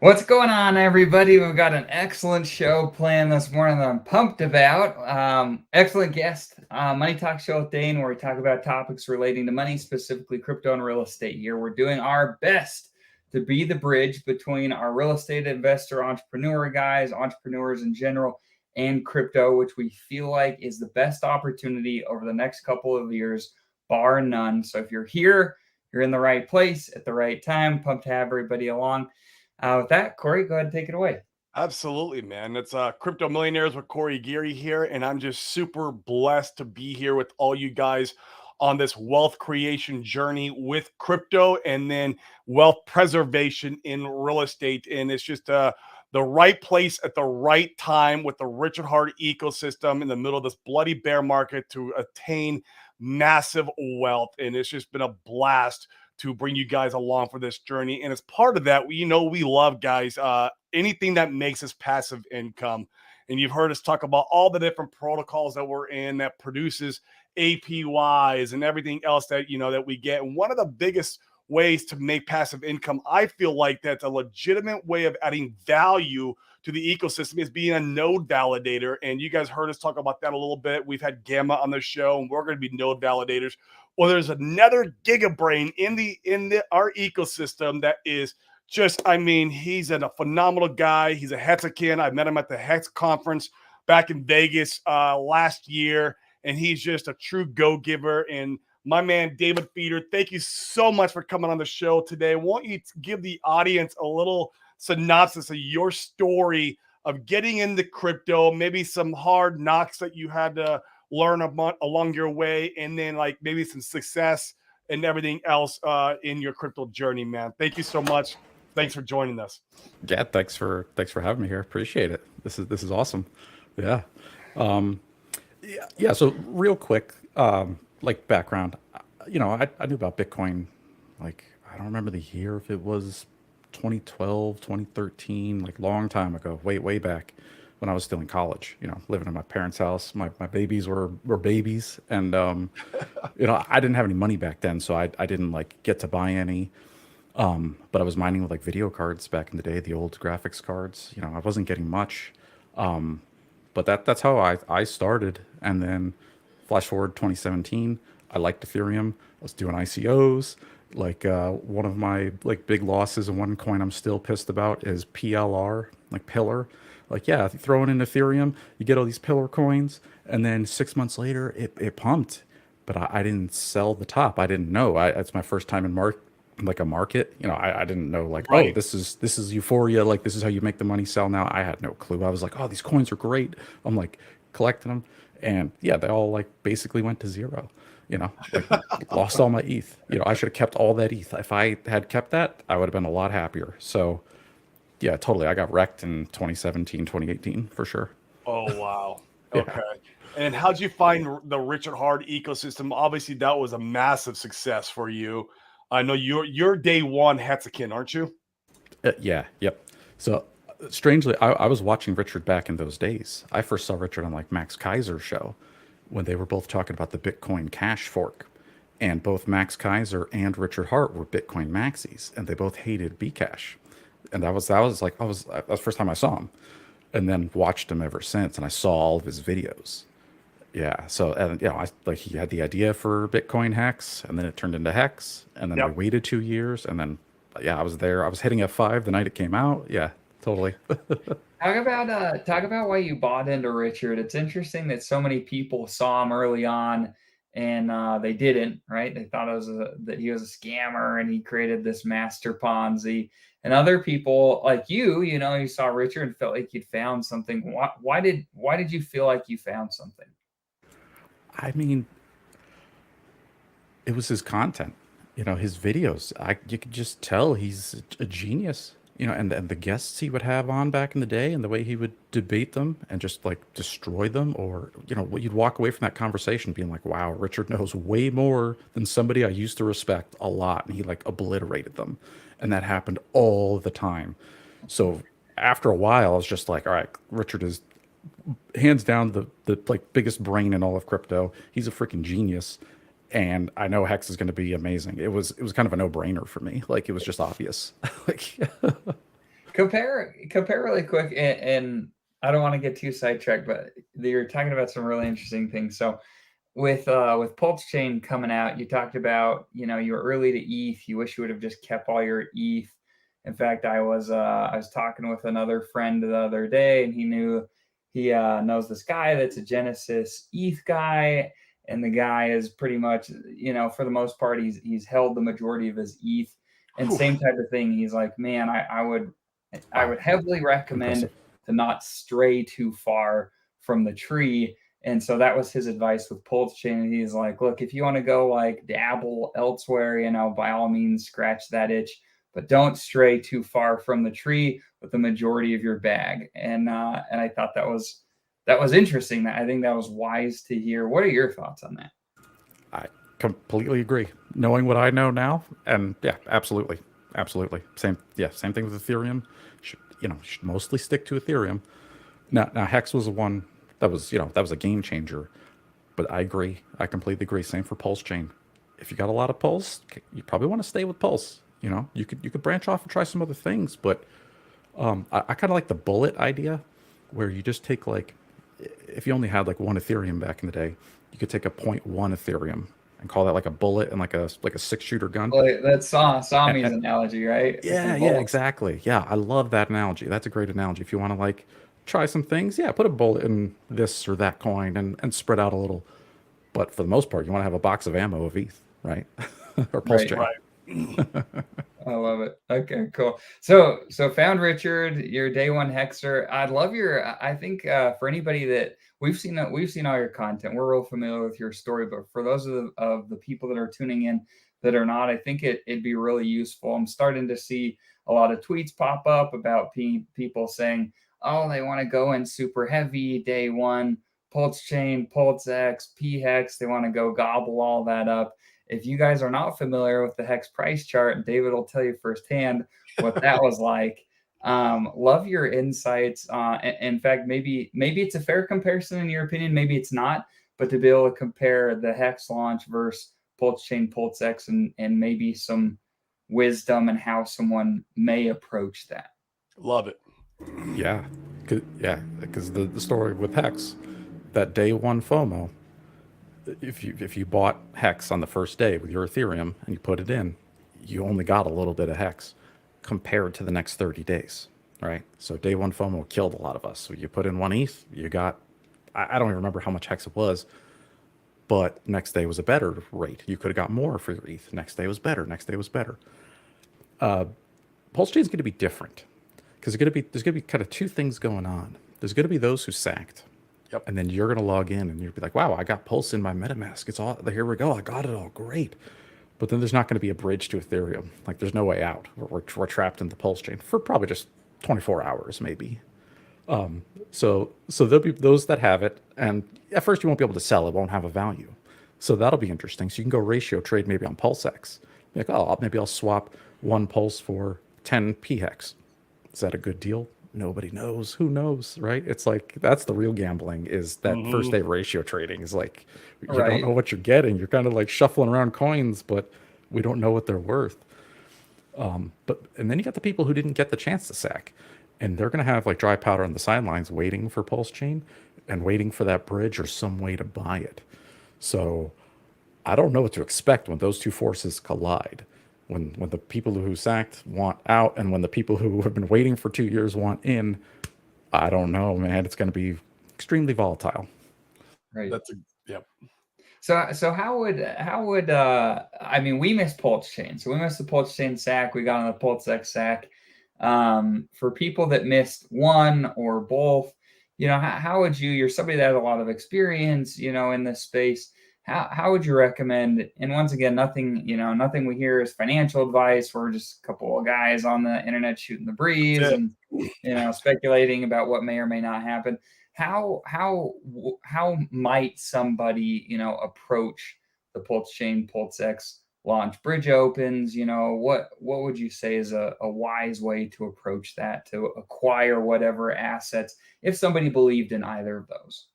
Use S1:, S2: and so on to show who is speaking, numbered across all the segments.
S1: What's going on, everybody? We've got an excellent show planned this morning that I'm pumped about. Excellent guest, Money Talk Show with Dane, where we talk about topics relating to money, specifically crypto and real estate. Here, we're doing our best to be the bridge between our real estate investor, entrepreneur guys, entrepreneurs in general, and crypto, which we feel like is the best opportunity over the next couple of years, bar none. So if you're here, you're in the right place at the right time. Pumped to have everybody along. With that, Corey, go ahead and take it away.
S2: Absolutely, man. It's Crypto Millionaires with Corey Geary here, and I'm just super blessed to be here with all you guys on this wealth creation journey with crypto and then wealth preservation in real estate. And it's just the right place at the right time with the Richard Hart ecosystem in the middle of this bloody bear market to attain massive wealth. And it's just been a blast to bring you guys along for this journey. And as part of that, we love, guys, anything that makes us passive income. And you've heard us talk about all the different protocols that we're in that produces APYs and everything else that that we get. And one of the biggest ways to make passive income, I feel like that's a legitimate way of adding value to the ecosystem, is being a node validator. And you guys heard us talk about that a little bit. We've had Gamma on the show, and we're going to be node validators. Well, there's another gigabrain in our ecosystem that is just, I mean, he's a phenomenal guy. He's a Hexakin. I met him at the Hex conference back in Vegas last year, and he's just a true go-giver. And my man, David Feeder, thank you so much for coming on the show today. Won't you give the audience a little synopsis of your story of getting into crypto, maybe some hard knocks that you had to learn along your way, and then like maybe some success and everything else in your crypto journey, man. Thank you so much. Thanks for joining us.
S3: Yeah, thanks for having me here. Appreciate it. This is awesome. Yeah. Yeah. So real quick, like background, I knew about Bitcoin. Like, I don't remember the year, if it was 2012, 2013, like long time ago, way back when I was still in college, living in my parents' house. My babies were babies. And, I didn't have any money back then. So I didn't like get to buy any. But I was mining with like video cards back in the day, the old graphics cards. I wasn't getting much. But that's how I started. And then flash forward 2017, I liked Ethereum. I was doing ICOs. Like one of my like big losses and one coin I'm still pissed about is PLR, like Pillar. Like, yeah, throw it in Ethereum, you get all these Pillar coins, and then 6 months later it pumped. But I didn't sell the top. I didn't know. It's my first time in like a market. I didn't know like, oh,
S2: Right.
S3: this is euphoria. Like, this is how you make the money sell now. I had no clue. I was like, oh, these coins are great. I'm like collecting them, and yeah, they all like basically went to zero. Like, lost all my ETH. I should have kept all that ETH. If I had kept that, I would have been a lot happier. So yeah, totally. I got wrecked in 2017, 2018 for sure.
S2: Oh, wow.
S3: Yeah.
S2: Okay. And how'd you find the Richard Hart ecosystem? Obviously, that was a massive success for you. I know you're day one Hexakin, aren't you?
S3: Yeah. Yep. So strangely, I was watching Richard back in those days. I first saw Richard on like Max Kaiser's show when they were both talking about the Bitcoin Cash fork. And both Max Kaiser and Richard Hart were Bitcoin maxis, and they both hated Bcash. And that was the first time I saw him, and then watched him ever since. And I saw all of his videos. Yeah. So, and I like, he had the idea for Bitcoin Hex, and then it turned into Hex, and then they
S2: Yep.
S3: waited 2 years, and then yeah, I was there. I was hitting F5 the night it came out. Yeah, totally.
S1: Talk about why you bought into Richard. It's interesting that so many people saw him early on and they didn't, right? They thought that he was a scammer and he created this master Ponzi. And other people like you saw Richard and felt like you'd found something. Why did you feel like you found something?
S3: I mean, it was his content, his videos. You could just tell he's a genius, and the guests he would have on back in the day, and the way he would debate them and just like destroy them, or you'd walk away from that conversation being like, wow, Richard knows way more than somebody I used to respect a lot, and he like obliterated them, and that happened all the time. So after a while, I was just like, all right, Richard is hands down the like biggest brain in all of crypto. He's a freaking genius, and I know Hex is going to be amazing. It was kind of a no brainer for me. Like, it was just obvious. Like,
S1: compare really quick, and I don't want to get too sidetracked, but you're talking about some really interesting things. So with Pulsechain coming out, you talked about, you were early to ETH. You wish you would have just kept all your ETH. In fact, I was talking with another friend the other day, and he knows this guy that's a Genesis ETH guy, and the guy is pretty much, for the most part, he's held the majority of his ETH. And same type of thing. He's like, man, I would heavily recommend
S3: Impressive.
S1: to not stray too far from the tree. And so that was his advice with Pulsechain. And he's like, look, if you want to go like dabble elsewhere, by all means, scratch that itch, but don't stray too far from the tree with the majority of your bag. And I thought that was interesting. I think that was wise to hear. What are your thoughts on that?
S3: I completely agree. Knowing what I know now, and yeah, absolutely, same thing with Ethereum. Should mostly stick to Ethereum. Now Hex was the one that was a game changer. But I agree. I completely agree. Same for Pulse Chain. If you got a lot of Pulse, you probably want to stay with Pulse. You could branch off and try some other things. But I kind of like the bullet idea, where you just take if you only had like one Ethereum back in the day, you could take a point 0.1 Ethereum and call that like a bullet and like a 6-shooter gun.
S1: Well, that's Sami's analogy, right?
S3: Yeah, exactly. Yeah, I love that analogy. That's a great analogy. If you want to try some things, yeah, put a bullet in this or that coin and spread out a little. But for the most part, you want to have a box of ammo of ETH, right? Or Pulse Chain.
S2: Right.
S1: I love it. Okay, cool. So found Richard, your day one hexer. I'd love I think for anybody that we've seen all your content, we're real familiar with your story, but for those of the people that are tuning in that are not, I think it'd be really useful. I'm starting to see a lot of tweets pop up about people saying, oh, they want to go in super heavy day one, Pulsechain, PulseX, PHEX. They want to go gobble all that up. If you guys are not familiar with the Hex price chart, David will tell you firsthand what that was like. Love your insights. In fact, maybe it's a fair comparison in your opinion. Maybe it's not, but to be able to compare the Hex launch versus Pulsechain, PulseX, and maybe some wisdom and how someone may approach that.
S2: Love it.
S3: Yeah, because the story with Hex, that day one FOMO. If you bought Hex on the first day with your Ethereum and you put it in, you only got a little bit of Hex compared to the next 30 days, right? So day one FOMO killed a lot of us. So you put in 1 ETH, you got, I don't even remember how much Hex it was, but next day was a better rate. You could have got more for your ETH. Next day was better. Pulse Chain is going to be different because there's going to be kind of two things going on. There's going to be those who sacked.
S2: Yep.
S3: And then you're going to log in and you'll be like, wow, I got Pulse in my MetaMask. It's all, here we go. I got it all. Great. But then there's not going to be a bridge to Ethereum. Like there's no way out. We're trapped in the Pulse Chain for probably just 24 hours, maybe. So there'll be those that have it. And at first you won't be able to sell. It won't have a value. So that'll be interesting. So you can go ratio trade maybe on PulseX. Like, oh, maybe I'll swap 1 Pulse for 10 PHEX. Is that a good deal? Nobody knows. Who knows, right? It's like that's the real gambling, is that first day ratio trading is like you don't know what you're getting. You're kind of like shuffling around coins, but we don't know what they're worth. And then you got the people who didn't get the chance to sack, and they're gonna have like dry powder on the sidelines waiting for Pulse Chain and waiting for that bridge or some way to buy it. So I don't know what to expect when those two forces collide. When the people who sacked want out and when the people who have been waiting for 2 years want in, I don't know, man. It's going to be extremely volatile.
S1: Right.
S2: Yep.
S1: So how would I mean, we missed Pulsechain. So we missed the Pulsechain sack. We got on the PulseX sack. For people that missed one or both, how would you're somebody that has a lot of experience, in this space. How would you recommend? And once again, nothing we hear is financial advice. We're just a couple of guys on the internet shooting the breeze and speculating about what may or may not happen. How might somebody approach the Pulsechain PulseX launch? Bridge opens. What would you say is a wise way to approach that, to acquire whatever assets if somebody believed in either of those?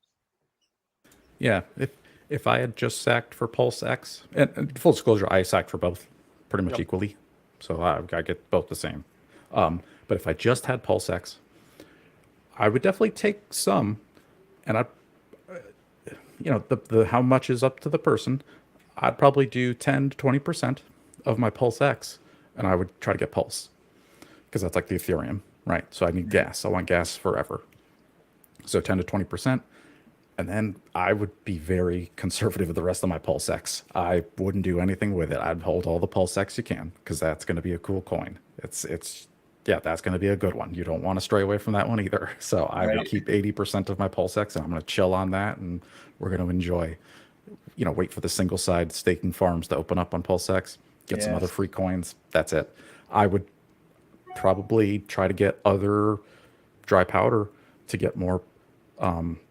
S3: Yeah, if I had just sacked for PulseX, and full disclosure, I sacked for both pretty much equally, so I get both the same. But if I just had PulseX, I would definitely take some, and the how much is up to the person. I'd probably do 10 to 20% of my PulseX, and I would try to get Pulse because that's like the Ethereum, right? So I need gas. I want gas forever. So 10 to 20%. And then I would be very conservative with the rest of my PulseX. I wouldn't do anything with it. I'd hold all the PulseX you can because that's going to be a cool coin. Yeah, that's going to be a good one. You don't want to stray away from that one either. So I would keep 80% of my PulseX, and I'm going to chill on that, and we're going to enjoy, wait for the single side staking farms to open up on PulseX, get some other free coins. That's it. I would probably try to get other dry powder to get more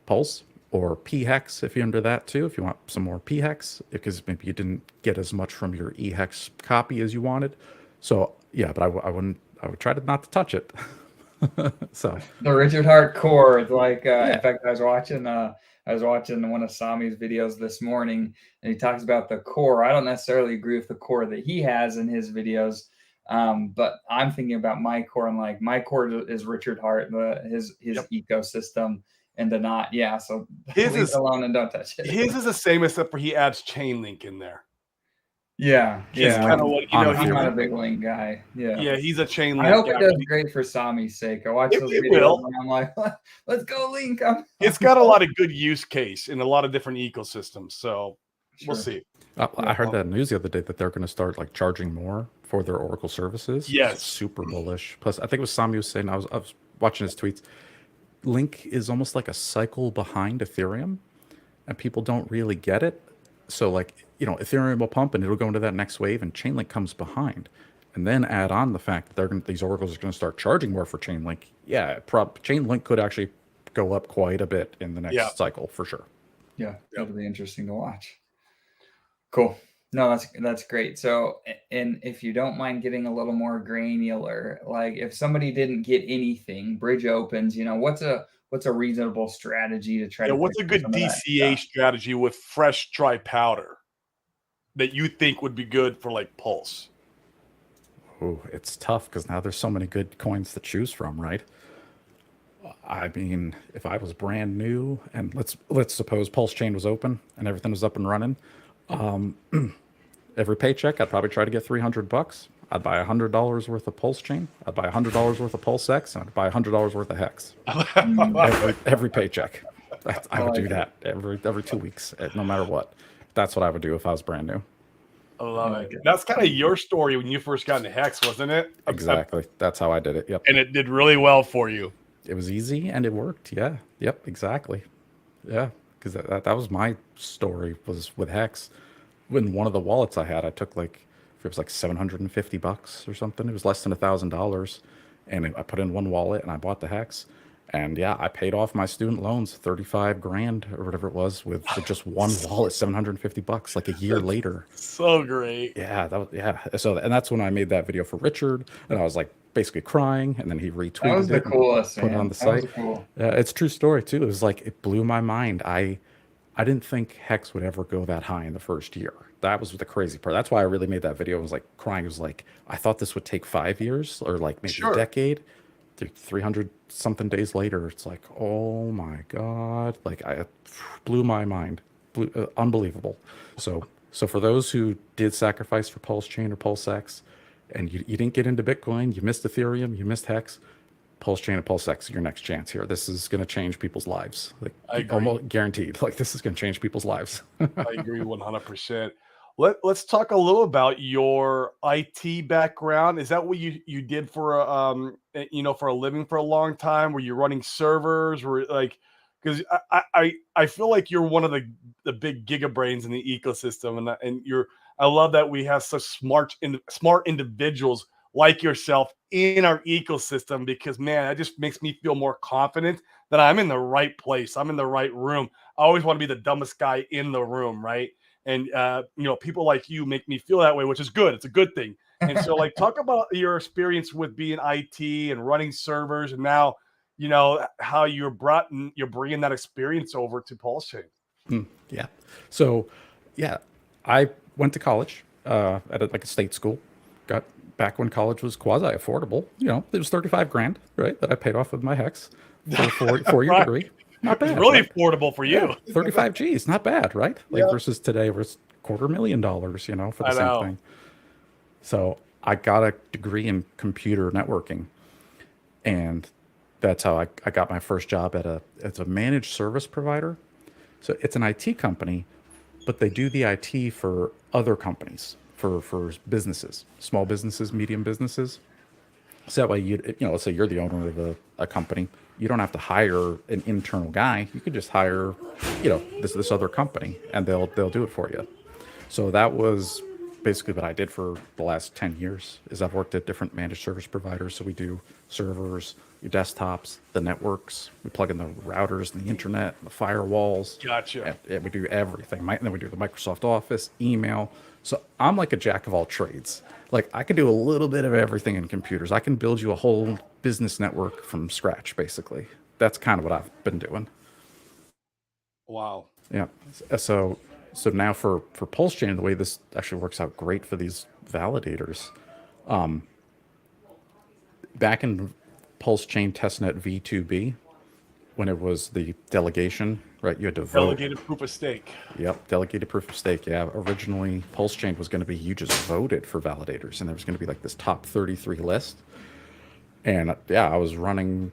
S3: Pulse or p-hex if you're into that too, if you want some more p-hex, because maybe you didn't get as much from your e-hex copy as you wanted. So yeah, but I would try to not to touch it. So
S1: the Richard Hart core, it's like in fact I was watching one of Sami's videos this morning, and he talks about the core. I don't necessarily agree with the core that he has in his videos, but I'm thinking about my core, and like my core is Richard Hart, his ecosystem. And to not, so leave it alone and don't touch it.
S2: His is the same, except for he adds Chainlink in there.
S1: It's
S2: kind of what
S1: I'm not a big link guy.
S2: Yeah, he's a Chainlink guy.
S1: I hope it does great for Sami's sake. I watch those videos and I'm like, let's go link.
S2: It's got a lot of good use case in a lot of different ecosystems, so we'll see.
S3: I heard that news the other day that they're going to start like charging more for their Oracle services.
S2: Yes,
S3: super bullish. Plus, I think it was Sami was saying, I was watching his tweets. Link is almost like a cycle behind Ethereum, and people don't really get it. So like, Ethereum will pump and it'll go into that next wave, and Chainlink comes behind. And then add on the fact that these oracles are going to start charging more for Chainlink. Yeah, Chainlink could actually go up quite a bit in the next cycle for sure.
S1: Yeah, it'll be interesting to watch. Cool. No, that's great. So, and if you don't mind getting a little more granular, like if somebody didn't get anything, bridge opens, what's a reasonable strategy to try to
S2: what's a good DCA strategy with fresh dry powder that you think would be good for like Pulse?
S3: Oh, it's tough because now there's so many good coins to choose from, right? I mean, if I was brand new and let's suppose Pulsechain was open and everything was up and running, every paycheck I'd probably try to get $300. I'd buy $100 worth of Pulsechain. I'd buy $100 worth of PulseX, and I'd buy $100 worth of Hex. every paycheck. I would do that every 2 weeks, no matter what. That's what I would do if I was brand new.
S2: I love it. That's kind of your story when you first got into Hex, wasn't it?
S3: Exactly. That's how I did it. Yep.
S2: And it did really well for you.
S3: It was easy and it worked. Yeah. Yep. Exactly. Yeah. Because that was my story, was with Hex. When one of the wallets I had, I took it was like $750 or something. It was less than $1,000, and I put in one wallet and I bought the Hex. And yeah, I paid off my student loans, 35 grand or whatever it was, with just one wallet, $750, like a year later.
S2: So great.
S3: Yeah, So, and that's when I made that video for Richard, and I was like basically crying, and then he retweeted
S1: that was the coolest,
S3: put it on the site.
S1: Cool.
S3: Yeah, it's a true story too. It was like, it blew my mind. I didn't think Hex would ever go that high in the first year. That was the crazy part. That's why I really made that video. I was like crying. It was like, I thought this would take 5 years or like maybe a decade. 300 something days later, it's like, oh my God, like I blew my mind. Unbelievable. So for those who did sacrifice for Pulsechain or PulseX, and you didn't get into Bitcoin, you missed Ethereum, you missed Hex, Pulsechain and PulseX are your next chance here. This is going to change people's lives. Like,
S2: I agree.
S3: Almost guaranteed. Like, this is going to change people's lives.
S2: I agree 100%. Let's talk a little about your IT background. Is that what you did for for a living for a long time? Were you running servers? Because I feel like you're one of the big gigabrains in the ecosystem, and I love that we have such smart individuals like yourself in our ecosystem, because man, that just makes me feel more confident that I'm in the right place. I'm in the right room. I always want to be the dumbest guy in the room, right? And people like you make me feel that way, which is good. It's a good thing. And so, talk about your experience with being IT and running servers, and now, how you're bringing that experience over to Pulsechain.
S3: Yeah. So, yeah, I went to college at a state school, got back when college was quasi affordable, it was 35 grand, right? That I paid off with my hex for a 4-year
S2: Right.
S3: degree. Not bad.
S2: It's really
S3: right?
S2: affordable for you.
S3: Yeah, 35 G's, not bad, right? Like
S2: Yeah.
S3: versus today, where it's $250,000, for the
S2: I
S3: same
S2: know.
S3: thing. So I got a degree in computer networking, and that's how I got my first job as a managed service provider. So it's an IT company, but they do the IT for other companies, for businesses, small businesses, medium businesses. So that way, let's say you're the owner of a company, you don't have to hire an internal guy. You could just hire, this other company, and they'll do it for you. So that was basically what I did for the last 10 years. Is I've worked at different managed service providers. So we do servers, your desktops, the networks. We plug in the routers and the internet, the firewalls.
S2: Gotcha.
S3: And we do everything. And then we do the Microsoft Office, email. So I'm like a jack of all trades. Like I can do a little bit of everything in computers. I can build you a whole business network from scratch, basically. That's kind of what I've been doing.
S2: Wow.
S3: Yeah. So now for Pulsechain, the way this actually works out great for these validators, back in Pulsechain testnet V2B, when it was the delegation, right? You had to vote.
S2: Delegated proof of stake.
S3: Yep, delegated proof of stake. Yeah, originally Pulsechain was going to be you just voted for validators, and there was going to be like this top 33 list. And yeah, I was running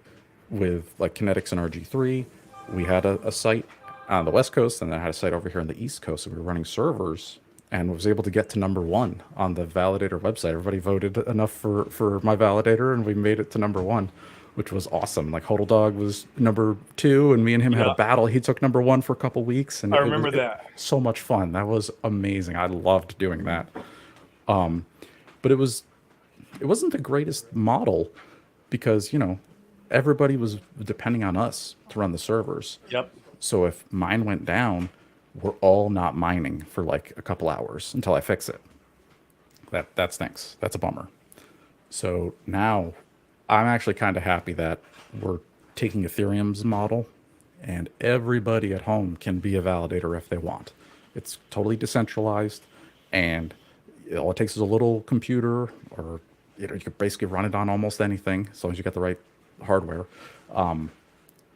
S3: with like Kinetics and RG3. We had a site on the West Coast, and then I had a site over here on the East Coast. So we were running servers, and was able to get to #1 on the validator website. Everybody voted enough for my validator, and we made it to #1, which was awesome. Like Hodl Dog was #2, and me and him had a battle. He took #1 for a couple weeks, and
S2: I remember that.
S3: So much fun. That was amazing. I loved doing that. But it wasn't the greatest model because everybody was depending on us to run the servers.
S2: Yep.
S3: So if mine went down, we're all not mining for like a couple hours until I fix it. That stinks. That's a bummer. So now I'm actually kind of happy that we're taking Ethereum's model, and everybody at home can be a validator if they want. It's totally decentralized, and all it takes is a little computer, or you can basically run it on almost anything as long as you got the right hardware. And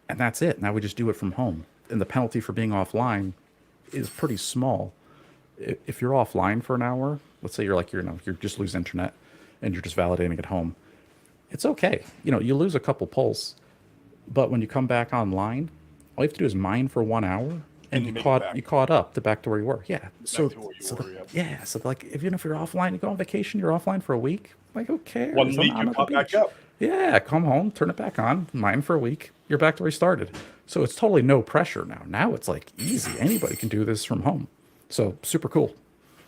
S3: that's it. Now we just do it from home. And the penalty for being offline is pretty small. If you're offline for an hour, let's say you're just lose internet and you're just validating at home, it's okay. You lose a couple pulse, but when you come back online, all you have to do is mine for 1 hour, and you caught up back to where you were. Yeah. So like even if you're offline, you go on vacation, you're offline for a week. Like who cares?
S2: 1 week you pop back up.
S3: Yeah, come home, turn it back on, mine for a week. You're back to where you started. So it's totally no pressure now. Now it's like easy. Anybody can do this from home. So super cool.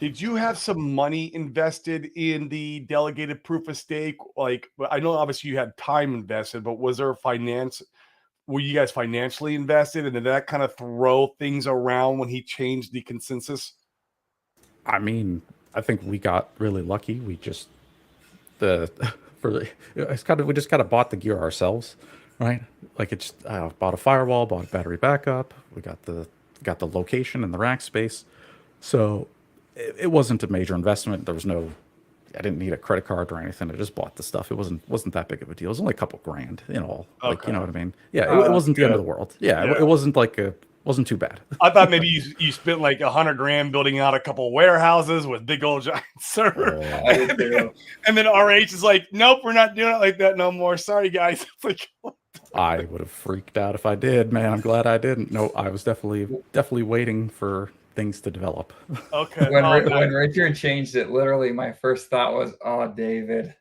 S2: Did you have some money invested in the delegated proof of stake? Like, I know obviously you had time invested, but was there were you guys financially invested? And did that kind of throw things around when he changed the consensus?
S3: I mean, I think we got really lucky. We just we just kind of bought the gear ourselves, right? Like bought a firewall, bought a battery backup. We got the location and the rack space. So it wasn't a major investment. There was I didn't need a credit card or anything. I just bought the stuff. It wasn't that big of a deal. It was only a couple grand in all.
S2: Okay.
S3: Like, you know what I mean? Yeah, it wasn't the end of the world. Yeah. It wasn't wasn't too bad.
S2: I thought maybe you spent like $100 grand building out a couple warehouses with big old giant server. And then RH is like, nope, we're not doing it like that no more. Sorry, guys. It's like,
S3: I would have freaked out if I did, man. I'm glad I didn't. No, I was definitely waiting for things to develop.
S2: Okay.
S1: When Richard changed it, literally my first thought was, "Oh, David."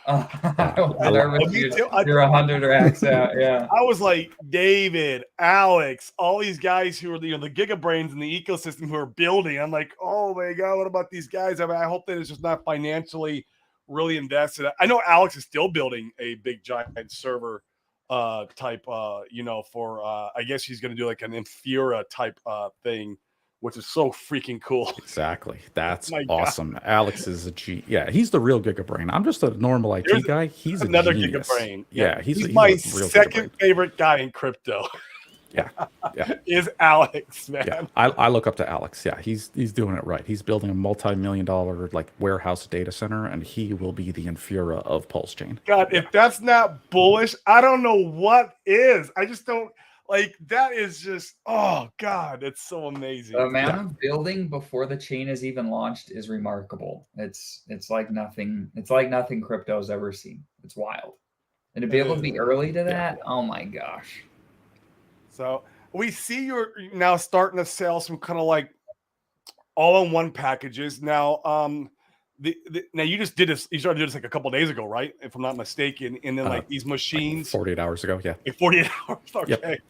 S1: I was nervous you're 100 racks out. Yeah.
S2: I was like, David, Alex, all these guys who are the gigabrains in the ecosystem who are building. I'm like, oh my God, what about these guys? I mean, I hope that it's just not financially really invested. I know Alex is still building a big giant server type for I guess he's gonna do like an Infura type thing, which is so freaking cool.
S3: Exactly. That's awesome. God. Alex is a G. Yeah, he's the real gigabrain. I'm just a normal IT guy. He's
S2: another
S3: genius.
S2: gigabrain.
S3: Yeah, he's
S2: my
S3: real
S2: second favorite guy in crypto.
S3: Yeah, yeah,
S2: is Alex, man.
S3: yeah. I look up to Alex. Yeah, he's doing it right. He's building a multi-million-dollar like warehouse data center, and he will be the Infura of Pulsechain.
S2: God,
S3: Yeah.
S2: if that's not bullish, I don't know what is. I just don't like that is just oh God, it's so amazing.
S1: The amount of building before the chain is even launched is remarkable. It's like nothing. It's like nothing crypto's ever seen. It's wild, and to be able to be early to that, oh my gosh.
S2: So we see you're now starting to sell some kind of like all-in-one packages. Now, now you just did this. You started doing this like a couple of days ago, right? If I'm not mistaken. And then like these machines,
S3: like 48 hours ago. Yeah,
S2: like 48 hours. Okay. Yep.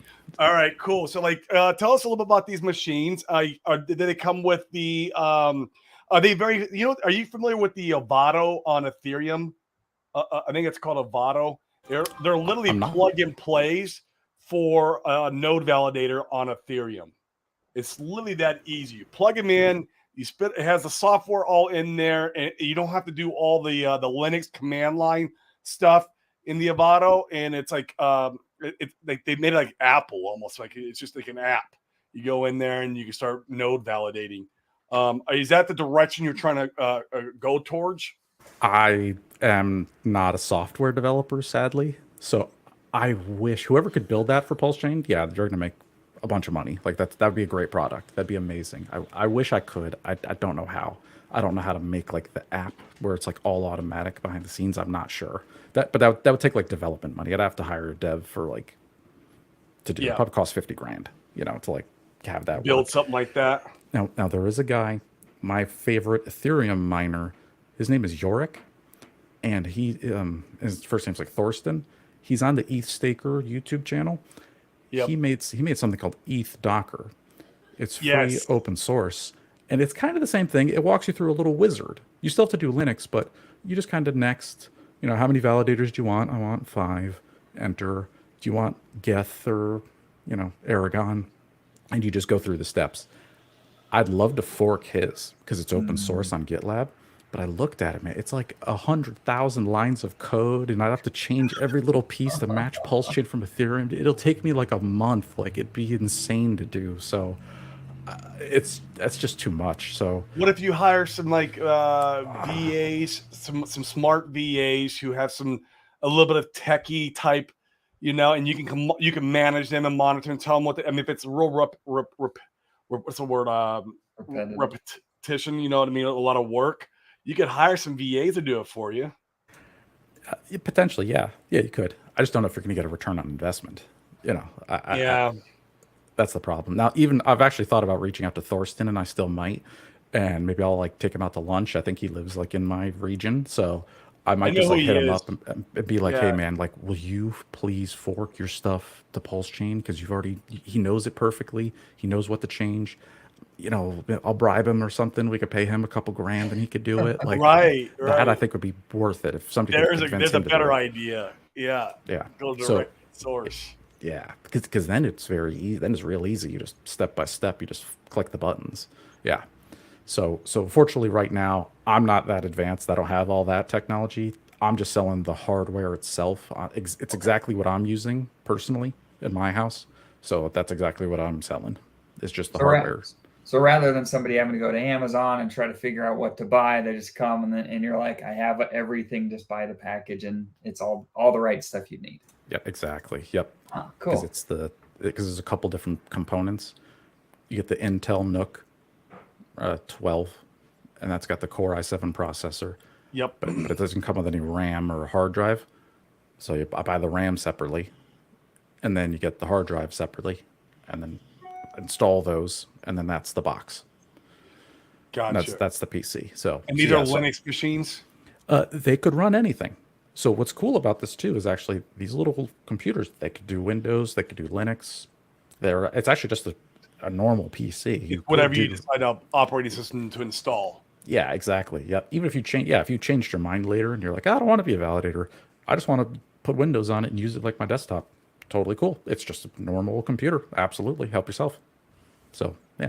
S2: All right. Cool. So like, tell us a little bit about these machines. Did they come with the? Are they very? You know, are you familiar with the Avado on Ethereum? I think it's called Avado. They're literally plug and plays for a node validator on Ethereum. It's literally that easy. You plug them in. You spit. It has the software all in there, and you don't have to do all the Linux command line stuff in the Avado. And it's like like they made it like Apple almost. Like it's just like an app. You go in there and you can start node validating. Is that the direction you're trying to go towards?
S3: I am not a software developer, sadly. So I wish whoever could build that for Pulsechain, yeah, they're going to make a bunch of money. Like that would be a great product. That'd be amazing. I wish I could. I don't know how. I don't know how to make like the app where it's like all automatic behind the scenes. I'm not sure. But that would take like development money. I'd have to hire a dev for like to do. It probably cost $50,000, you know, to like have that
S2: build
S3: work.
S2: Something like that.
S3: Now there is a guy, my favorite Ethereum miner. His name is Yorick, and his first name's like Thorsten. He's on the ETH Staker YouTube channel. Yep. He made something called ETH Docker. It's free, open source, and it's kind of the same thing. It walks you through a little wizard. You still have to do Linux, but you just kind of next. You know, how many validators do you want? I want 5. Enter. Do you want Geth or Aragon? And you just go through the steps. I'd love to fork his because it's open source on GitLab. But I looked at it, man. It's like 100,000 lines of code, and I'd have to change every little piece to match Pulsechain from Ethereum. It'll take me like a month. Like it'd be insane to do. So that's just too much. So
S2: what if you hire some like VAs, some smart VAs who have a little bit of techie type, and you can manage them and monitor and tell them what. If it's real what's the word? Repetition. You know what I mean? A lot of work. You could hire some VAs to do it for you.
S3: Potentially, yeah. Yeah, you could. I just don't know if you're going to get a return on investment. That's the problem. Now, even I've actually thought about reaching out to Thorsten, and I still might. And maybe I'll like take him out to lunch. I think he lives like in my region. So I might just like hit him up and be like, hey, man, like, will you please fork your stuff to Pulsechain? Because he knows it perfectly. He knows what to change. I'll bribe him or something. We could pay him a couple grand and he could do it. Like
S2: right.
S3: That I think would be worth it if somebody.
S2: There's a better idea. Yeah.
S3: Yeah.
S2: Go to the right source.
S3: Yeah, because then it's very easy. Then it's real easy. You just step by step. You just click the buttons. Yeah. So fortunately, right now I'm not that advanced. I don't have all that technology. I'm just selling the hardware itself. It's exactly what I'm using personally in my house. So that's exactly what I'm selling. It's just the hardware.
S1: So rather than somebody having to go to Amazon and try to figure out what to buy, they just come and you're like, I have everything, just buy the package and it's all the right stuff you need.
S3: Yep, exactly. Yep.
S1: Oh, cool.
S3: Because there's a couple different components. You get the Intel NUC 12, and that's got the Core i7 processor.
S2: Yep.
S3: But it doesn't come with any RAM or hard drive. So I buy the RAM separately, and then you get the hard drive separately, and then install those, and then that's the box.
S2: Gotcha.
S3: That's the PC.
S2: And these are Linux machines?
S3: They could run anything. So what's cool about this too is actually these little computers, they could do Windows, they could do Linux. It's actually just a normal PC.
S2: Whatever you decide an operating system to install.
S3: Yeah, exactly. Yep. Even if you changed your mind later and you're like, I don't want to be a validator. I just want to put Windows on it and use it like my desktop. Totally cool. It's just a normal computer. Absolutely. Help yourself. So, yeah.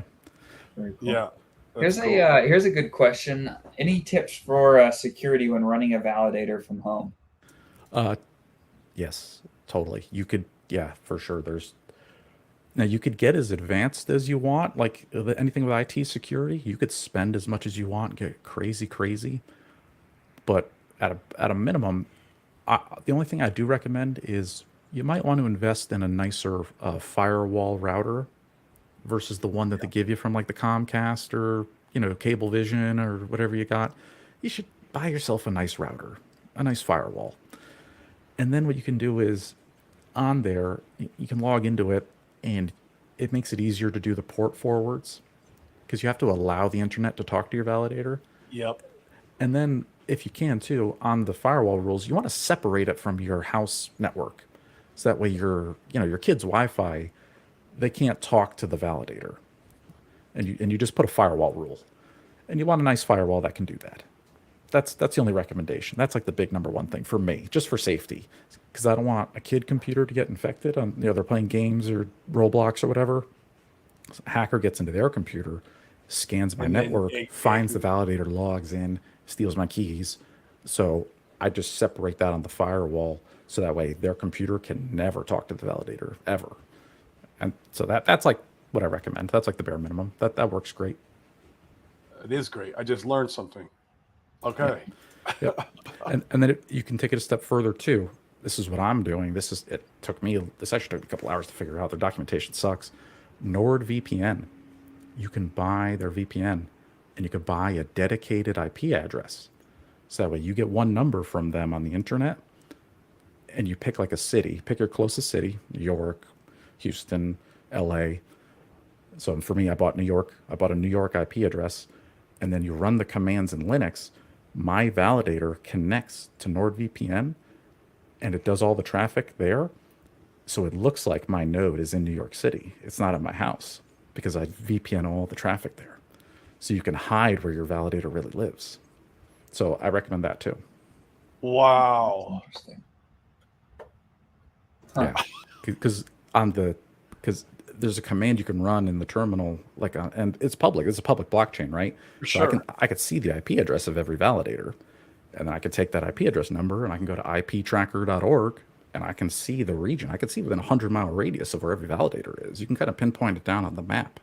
S1: Very cool.
S2: Yeah.
S1: Here's a good question. Any tips for security when running a validator from home?
S3: Yes, totally. You could, yeah, for sure. Now you could get as advanced as you want, like anything with IT security. You could spend as much as you want, get crazy. But at a minimum, the only thing I do recommend is you might want to invest in a nicer firewall router versus the one that they give you from like the Comcast or Cablevision or whatever you got. You should buy yourself a nice router, a nice firewall, and then what you can do is on there you can log into it, and it makes it easier to do the port forwards because you have to allow the internet to talk to your validator.
S2: Yep.
S3: And then if you can too, on the firewall rules, you want to separate it from your house network. So that way your kids' Wi-Fi, they can't talk to the validator. And you just put a firewall rule. And you want a nice firewall that can do that. That's the only recommendation. That's like the big number one thing for me, just for safety. Because I don't want a kid computer to get infected on, they're playing games or Roblox or whatever. So a hacker gets into their computer, scans my
S2: And then
S3: network, finds the validator, logs in, steals my keys. So I just separate that on the firewall so that way their computer can never talk to the validator ever. And so that's like what I recommend. That's like the bare minimum. That works great.
S2: It is great. I just learned something. Okay.
S3: Yep. And then you can take it a step further too. This is what I'm doing. This actually took me a couple hours to figure out. Their documentation sucks. NordVPN. You can buy their VPN and you can buy a dedicated IP address. So that way you get one number from them on the internet and you pick like a city, pick your closest city, New York, Houston, LA. So for me, I bought New York. I bought a New York IP address, and then you run the commands in Linux. My validator connects to NordVPN, and it does all the traffic there. So it looks like my node is in New York City. It's not at my house because I VPN all the traffic there. So you can hide where your validator really lives. So I recommend that too.
S2: Wow.
S1: Interesting.
S3: Yeah, because there's a command you can run in the terminal, and it's public. It's a public blockchain, right?
S2: Sure.
S3: So I could see the IP address of every validator, and then I could take that IP address number and I can go to iptracker.org and I can see the region. I can see within a 100-mile radius of where every validator is. You can kind of pinpoint it down on the map.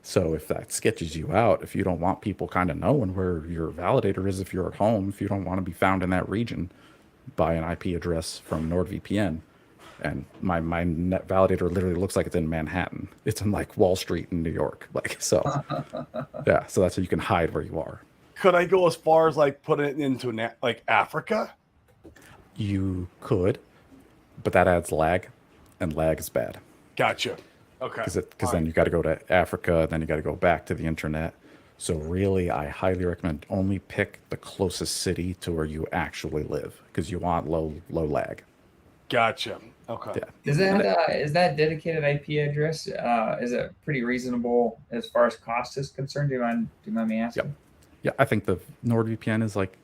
S3: So if that sketches you out, if you don't want people kind of knowing where your validator is, if you're at home, if you don't want to be found in that region, buy an IP address from NordVPN. And my net validator literally looks like it's in Manhattan. It's in like Wall Street in New York. Yeah. So that's how you can hide where you are.
S2: Could I go as far as like put it into like Africa?
S3: You could, but that adds lag, and lag is bad.
S2: Gotcha. Okay.
S3: Because then you got to go to Africa, then you got to go back to the internet. So really, I highly recommend only pick the closest city to where you actually live because you want low lag.
S2: Gotcha. Okay.
S3: Yeah.
S1: Is that dedicated IP address? Is it pretty reasonable as far as cost is concerned? Do you mind me asking?
S3: Yep. Yeah, I think the NordVPN is like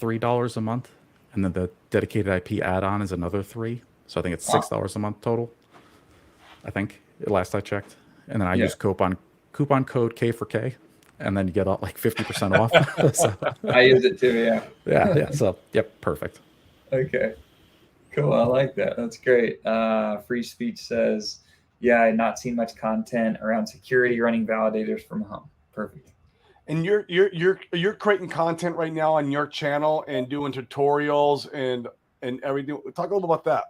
S3: $3 a month, and then the dedicated IP add-on is another $3. So I think it's $6 a month total. I think last I checked, and then I use coupon code K for K, and then you get like 50% off. So,
S1: I use it too. Yeah.
S3: yeah. So yep, perfect.
S1: Okay. Cool. I like that. That's great. Free Speech says, yeah, I had not seen much content around security running validators from home. Perfect.
S2: And you're creating content right now on your channel and doing tutorials and everything. Talk a little about that.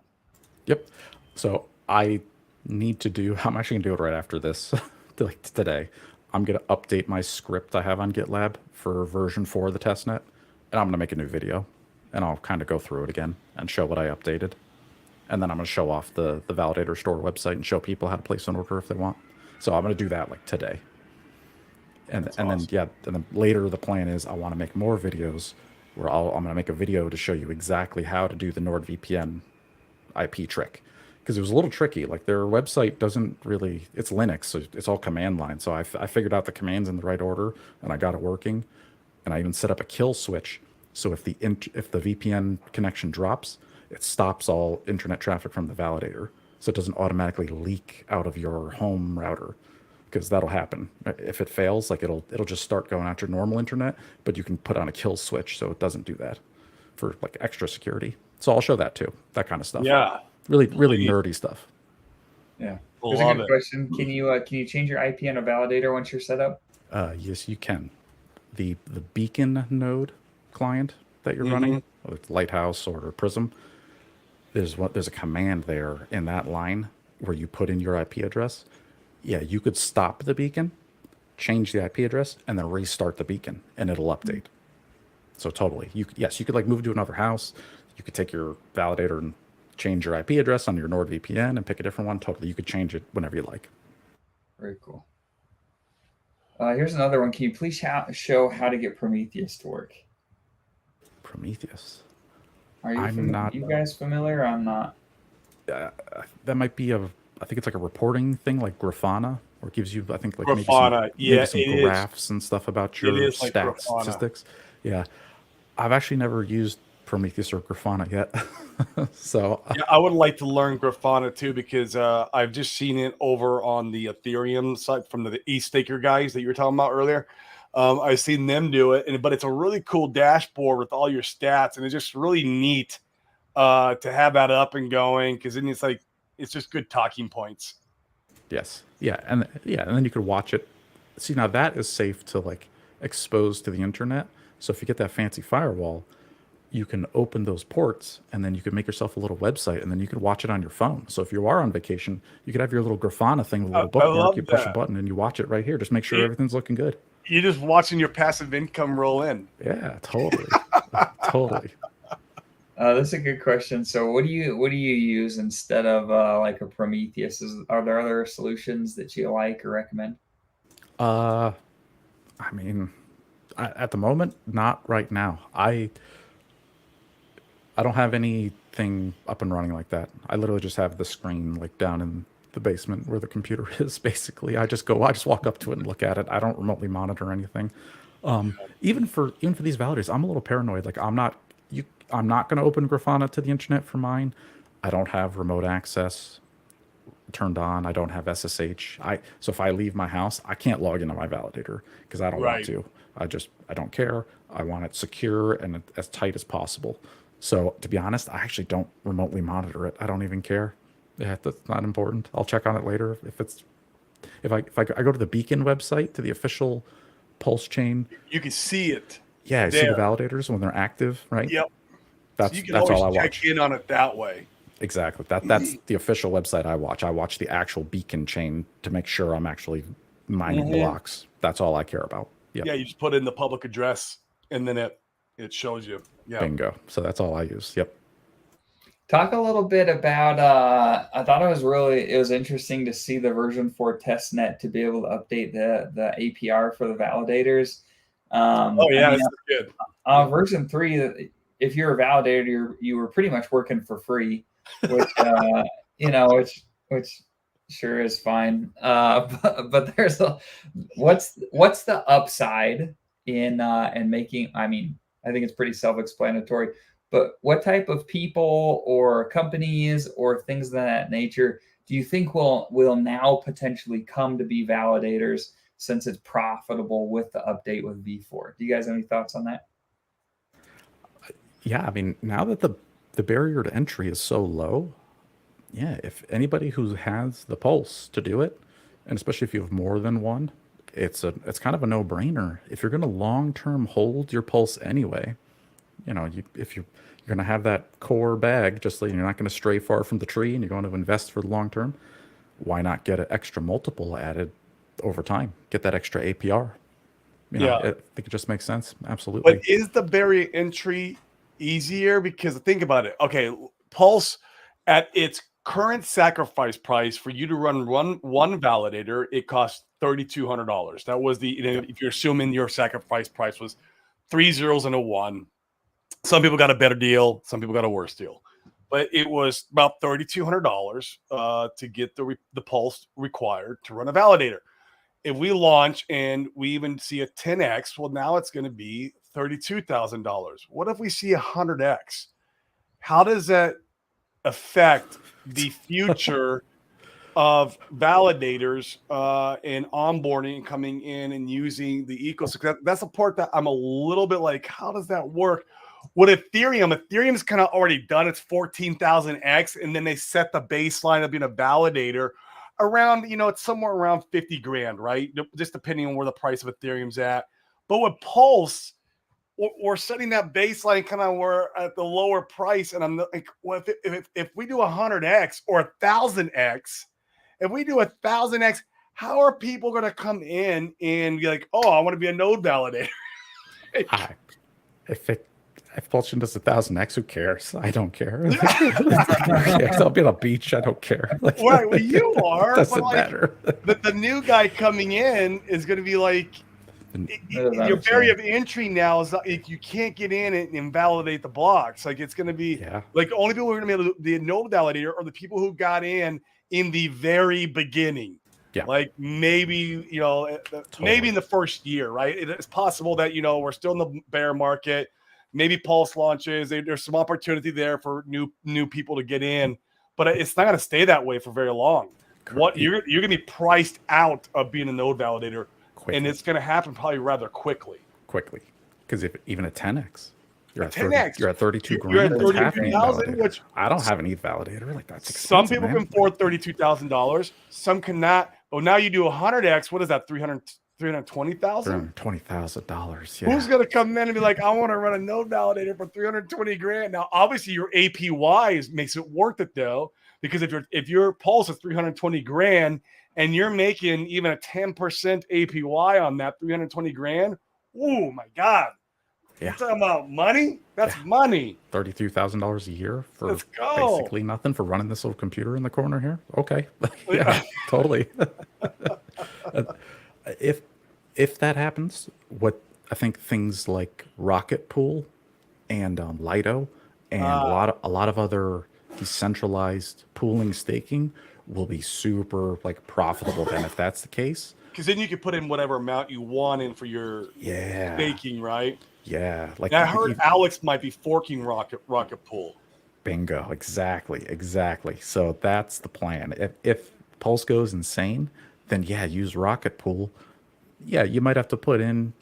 S3: Yep. So I need to do, I'm actually gonna do it right after this, like today. I'm gonna update my script I have on GitLab for version 4 of the testnet, and I'm gonna make a new video. And I'll kind of go through it again and show what I updated. And then I'm going to show off the validator store website and show people how to place an order if they want. So I'm going to do that like today. And then later the plan is I want to make more videos where I'm going to make a video to show you exactly how to do the NordVPN IP trick. Because it was a little tricky. Like their website doesn't really, it's Linux, so it's all command line. So I figured out the commands in the right order and I got it working. And I even set up a kill switch. So if the VPN connection drops, it stops all internet traffic from the validator. So it doesn't automatically leak out of your home router, because that'll happen. If it fails, like it'll just start going out your normal internet, but you can put on a kill switch so it doesn't do that for like extra security. So I'll show that too, that kind of stuff.
S2: Yeah.
S3: Really nerdy stuff.
S1: Yeah. There's a
S2: Love
S1: good
S2: it.
S1: question. Can you change your IP on a validator once you're set up?
S3: Yes, you can. The beacon node client that you're running, whether it's Lighthouse or Prism, there's a command there in that line where you put in your IP address. Yeah, you could stop the beacon, change the IP address, and then restart the beacon, and it'll update. So totally, you could like move to another house. You could take your validator and change your IP address on your NordVPN and pick a different one. Totally, you could change it whenever you like.
S1: Very cool. Here's another one. Can you please show how to get Prometheus to work?
S3: Prometheus.
S1: Are you
S3: I'm not.
S1: you guys familiar? I'm not.
S3: That might be I think it's like a reporting thing, like Grafana, where it gives you, I think, like
S2: Grafana,
S3: maybe some graphs and stuff about your
S2: is like
S3: stats,
S2: Grafana.
S3: statistics. Yeah, I've actually never used Prometheus or Grafana yet, so
S2: Yeah, I would like to learn Grafana too, because I've just seen it over on the Ethereum side from the e-staker guys that you were talking about earlier. I've seen them do it, but it's a really cool dashboard with all your stats, and it's just really neat to have that up and going, because then it's just good talking points.
S3: yes, and then you could watch it. See, now that is safe to like expose to the internet. So if you get that fancy firewall, you can open those ports, and then you could make yourself a little website, and then you could watch it on your phone. So if you are on vacation, you could have your little Grafana thing with a little bookmark. You push a button and you watch it right here. Just make sure everything's looking good.
S2: You're just watching your passive income roll in.
S3: Yeah, totally, totally.
S1: That's a good question. So what do you use instead of like a Prometheus? Are there other solutions that you like or recommend?
S3: I mean, at the moment, not right now. I don't have anything up and running like that. I literally just have the screen like down in the basement where the computer is. Basically, I just walk up to it and look at it. I don't remotely monitor anything. Even for these validators, I'm a little paranoid. Like I'm not going to open Grafana to the internet for mine. I don't have remote access turned on. I don't have SSH. So if I leave my house, I can't log into my validator because I don't want to. I don't care. I want it secure and as tight as possible. So to be honest, I actually don't remotely monitor it. I don't even care. Yeah, that's not important. I'll check on it later if I go to the Beacon website, to the official Pulsechain.
S2: You can see it.
S3: Yeah, I see the validators when they're active, right?
S2: Yep.
S3: That's all I watch.
S2: Check in on it that way.
S3: Exactly. That's the official website I watch. I watch the actual Beacon chain to make sure I'm actually mining blocks. That's all I care about. Yep.
S2: Yeah, you just put in the public address and then it shows you. Yeah.
S3: Bingo. So that's all I use. Yep.
S1: Talk a little bit about, I thought it was interesting to see the version 4 testnet to be able to update the APR for the validators.
S2: That's good.
S1: Version 3, if you're a validator, you were pretty much working for free, which, which sure is fine. But there's what's the upside in making, I think it's pretty self-explanatory. But what type of people or companies or things of that nature do you think will now potentially come to be validators since it's profitable with the update with V4? Do you guys have any thoughts on that?
S3: Yeah, now that the barrier to entry is so low, yeah, if anybody who has the pulse to do it, and especially if you have more than one, it's kind of a no-brainer. If you're going to long-term hold your pulse anyway, if you're going to have that core bag, just like you're not going to stray far from the tree and you're going to invest for the long term, why not get an extra multiple added over time? Get that extra APR. I think it just makes sense. Absolutely.
S2: But is the barrier entry easier? Because think about it. Okay, Pulse at its current sacrifice price for you to run one validator, it costs $3,200. That was if you're assuming your sacrifice price was 3 zeros and a 1. Some people got a better deal. Some people got a worse deal. But it was about $3,200 to get the pulse required to run a validator. If we launch and we even see a 10x, well, now it's going to be $32,000. What if we see 100x? How does that affect the future of validators and onboarding and coming in and using the ecosystem? That's the part that I'm a little bit like, how does that work? With Ethereum's kind of already done its 14,000x, and then they set the baseline of being a validator. around, it's somewhere around 50 grand, right? Just depending on where the price of Ethereum's at. But with Pulse, we're setting that baseline kind of where at the lower price. And I'm like, well, if we do 100x or 1000x, if we do 1000x, how are people going to come in and be like, oh, I want to be a node validator?
S3: If Pulsechain does 1000x, who cares? I don't care. I'll be on a beach. I don't care.
S2: Right, well, you are.
S3: Doesn't matter.
S2: The new guy coming in is going to be like, your barrier of entry now is like you can't get in and validate the blocks. Like it's going to be like only people who are going to be able to be a node validator are the people who got in the very beginning.
S3: Yeah.
S2: Like maybe, maybe in the first year, right? It's possible that, we're still in the bear market. Maybe Pulse launches. There's some opportunity there for new people to get in, but it's not going to stay that way for very long. Correct. You're going to be priced out of being a node validator, and it's going to happen probably rather quickly.
S3: Because if even at 10x, you're at
S2: 10x,
S3: you're at 32 grand.
S2: You're at 32,000, which
S3: I don't have an ETH validator. Like that's expensive,
S2: some people can afford $32,000. Some cannot. Oh, now you do 100x. What is that? $320,000.
S3: $320,000. Yeah.
S2: Who's gonna come in and be like, I want to run a node validator for 320 grand? Now, obviously, your APY makes it worth it though, because if your Pulse is 320 grand and you're making even a 10% APY on that 320 grand, oh my God.
S3: Yeah.
S2: You're talking about money? That's money.
S3: $32,000 a year for basically nothing for running this little computer in the corner here. Okay. Yeah, totally. If that happens, what I think things like Rocket Pool and Lido and a lot of other decentralized pooling staking will be super profitable then if that's the case.
S2: Because then you can put in whatever amount you want in for your staking, right?
S3: Yeah,
S2: I heard Alex might be forking Rocket Pool.
S3: Bingo, exactly. So that's the plan. If Pulse goes insane, then use Rocket Pool. Yeah, you might have to put in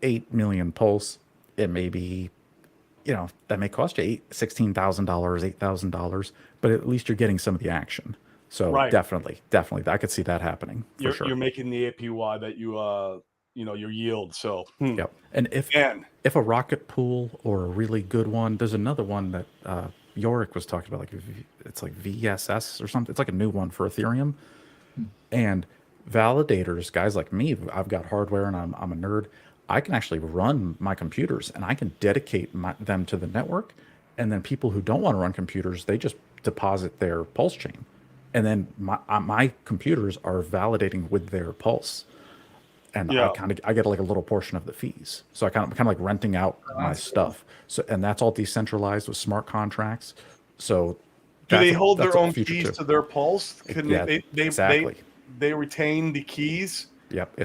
S3: 8 million Pulse. It may be, that may cost you $16,000, $8,000, but at least you're getting some of the action. So definitely, I could see that happening.
S2: You're making the APY that your yield. So
S3: yep. And if a Rocket Pool or a really good one, there's another one that Yorick was talking about, it's like VSS or something. It's like a new one for Ethereum. And validators, guys like me, I've got hardware and I'm a nerd. I can actually run my computers and I can dedicate them to the network. And then people who don't want to run computers, they just deposit their Pulse chain. And then my computers are validating with their Pulse. And I get a little portion of the fees. So I kind of like renting out my stuff. So, and that's all decentralized with smart contracts. So
S2: do they hold their own keys to their Pulse? Can
S3: exactly.
S2: They retain the keys?
S3: Yep.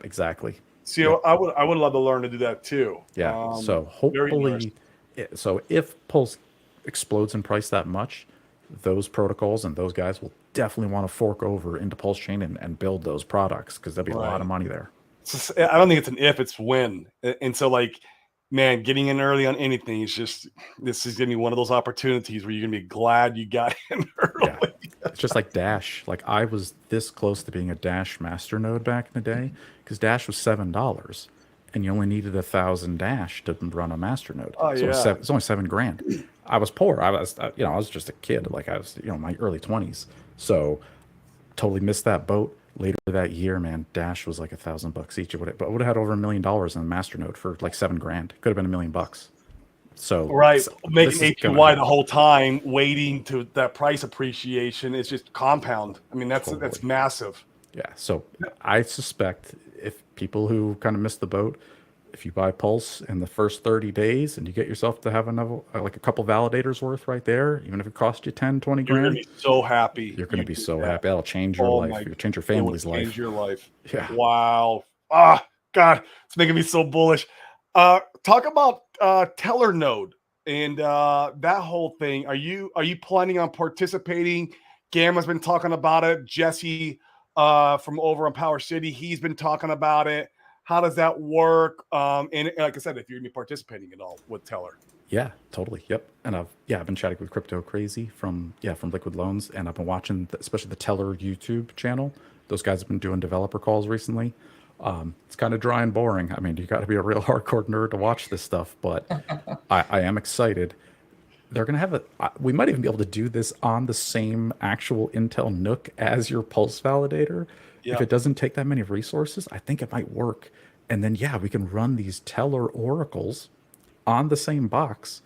S3: Exactly.
S2: See, I would love to learn to do that too.
S3: Yeah. So hopefully, so if Pulse explodes in price that much, those protocols and those guys will definitely want to fork over into Pulsechain and build those products because there'll be a lot of money there.
S2: I don't think it's an if, it's when. And so man, getting in early on anything is this is going to be one of those opportunities where you're going to be glad you got in early.
S3: Yeah. It's just like Dash. I was this close to being a Dash masternode back in the day because Dash was $7 and you only needed 1,000 Dash to run a masternode.
S2: Oh,
S3: so it's only $7,000. I was poor. I was just a kid. I was, my early 20s. So totally missed that boat. Later that year, man, Dash was like $1,000 each. But I would have had over $1 million in a masternode for $7,000. Could have been $1 million. So
S2: making APY the whole time, waiting to that price appreciation is just compound. I mean, that's massive.
S3: Yeah. So I suspect if people who kind of missed the boat, if you buy Pulse in the first 30 days and you get yourself to have another, a couple validators worth right there, even if it cost you 10, 20 grand,
S2: you're going to be so happy.
S3: You're going to be so happy. That'll change your life. It'll change your family's life.
S2: Change your life.
S3: Yeah.
S2: Wow. God, it's making me so bullish. Talk about Teller node and that whole thing. Are you planning on participating? Gamma's been talking about it. Jesse from over in Power City, he's been talking about it. How does that work? And like I said, if you're going to be participating at all with Teller.
S3: Yeah, totally. Yep. And I've been chatting with Crypto Crazy from Liquid Loans, and I've been watching especially the Teller YouTube channel. Those guys have been doing developer calls recently. It's kind of dry and boring. I mean, you got to be a real hardcore nerd to watch this stuff, but I am excited. They're gonna have we might even be able to do this on the same actual Intel NUC as your Pulse validator. If
S2: Yeah.
S3: it doesn't take that many resources, I think it might work. And then yeah, we can run these Teller oracles on the same box.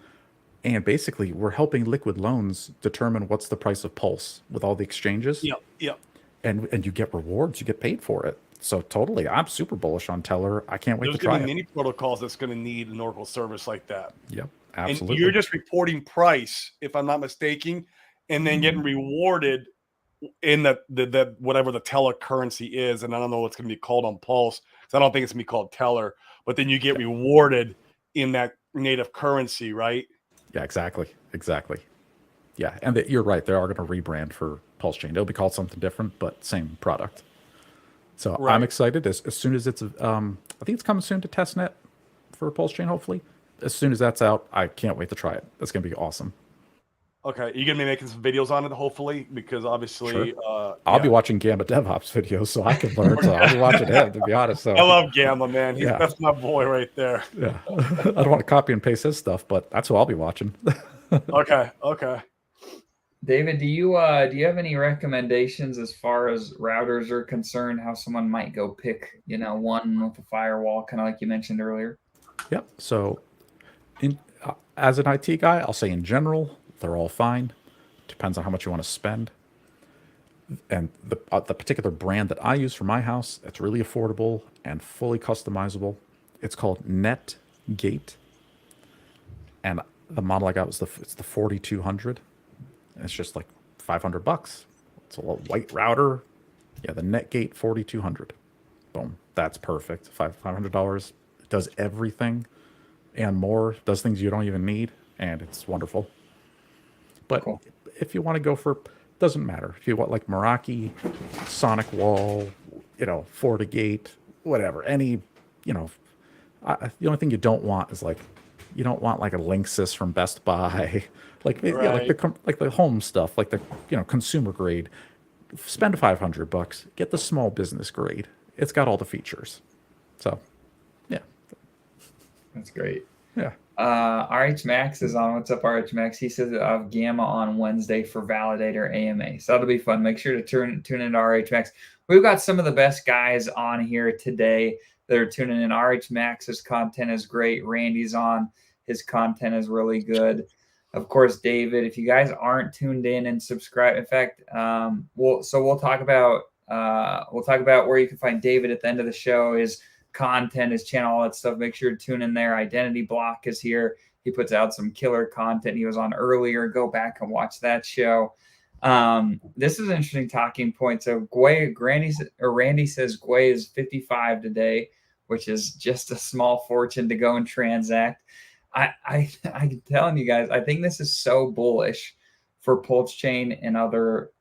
S3: And basically, we're helping Liquid Loans determine what's the price of Pulse with all the exchanges,
S2: Yep. Yep.
S3: and you get rewards, you get paid for it. So totally, I'm super bullish on Teller. I can't wait
S2: There's
S3: to
S2: going
S3: try
S2: to be
S3: it.
S2: many protocols that's going to need an Oracle service like that.
S3: Yep,
S2: And
S3: absolutely.
S2: you're just reporting price, if I'm not mistaken, and then getting rewarded in the whatever the Teller currency is. And I don't know what's going to be called on Pulse, because I don't think it's going to be called Teller. But then you get rewarded in that native currency, right?
S3: Yeah, exactly. Yeah, and you're right. They are going to rebrand for Pulsechain. It'll be called something different, but same product. So I'm
S2: Right.
S3: excited as soon as it's. I think it's coming soon to testnet for Pulsechain. Hopefully, as soon as that's out, I can't wait to try it. That's going to be awesome.
S2: Okay. You're going to be making some videos on it, hopefully, because obviously,
S3: I'll be
S2: yeah.
S3: watching Gamma DevOps videos so I can learn. So I'll be watching him, to be honest. So
S2: I love Gamma, man.
S3: Yeah.
S2: That's my boy right there.
S3: yeah, I don't want to copy and paste his stuff, but that's who I'll be watching.
S2: Okay. Okay.
S1: David, do you have any recommendations as far as routers are concerned? How someone might go pick, one with a firewall, kind of like you mentioned earlier?
S3: Yep. So, as an IT guy, I'll say in general they're all fine. Depends on how much you want to spend. And the particular brand that I use for my house, it's really affordable and fully customizable. It's called NetGate, and the model I got was it's the 4200. And it's just like $500. It's a little white router. Yeah, the NetGate 4200. Boom. That's perfect. $500. It does everything and more. Does things you don't even need, and it's wonderful. But
S1: Cool.
S3: if you want to go for, doesn't matter. If you want like Meraki, Sonic Wall, FortiGate, whatever. Any, the only thing you don't want is you don't want like a Linksys from Best Buy, like like the home stuff, like the consumer grade. Spend $500, get the small business grade. It's got all the features. So, yeah,
S1: That's great.
S3: yeah.
S1: RH Max is on. What's up, RH Max? He says I have Gamma on Wednesday for Validator AMA. So that'll be fun. Make sure to tune into RH Max. We've got some of the best guys on here today that are tuning in. RH Max's content is great. Randy's on. His content is really good. Of course, David, if you guys aren't tuned in and subscribe, in fact, we'll talk about where you can find David at the end of the show. His content, his channel, all that stuff. Make sure to tune in there. Identity Block is here. He puts out some killer content. He was on earlier. Go back and watch that show. This is an interesting talking point. So Randy says Gwei is 55 today, which is just a small fortune to go and transact. I'm telling you guys, I think this is so bullish for Pulsechain and other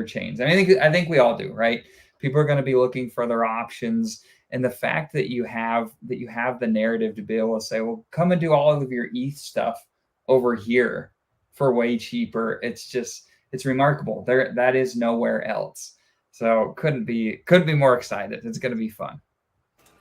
S1: chains. I think we all do, right? People are going to be looking for other options, and the fact that you have the narrative to be able to say, well, come and do all of your ETH stuff over here for way cheaper. It's remarkable. That is nowhere else. So couldn't be more excited. It's going to be fun.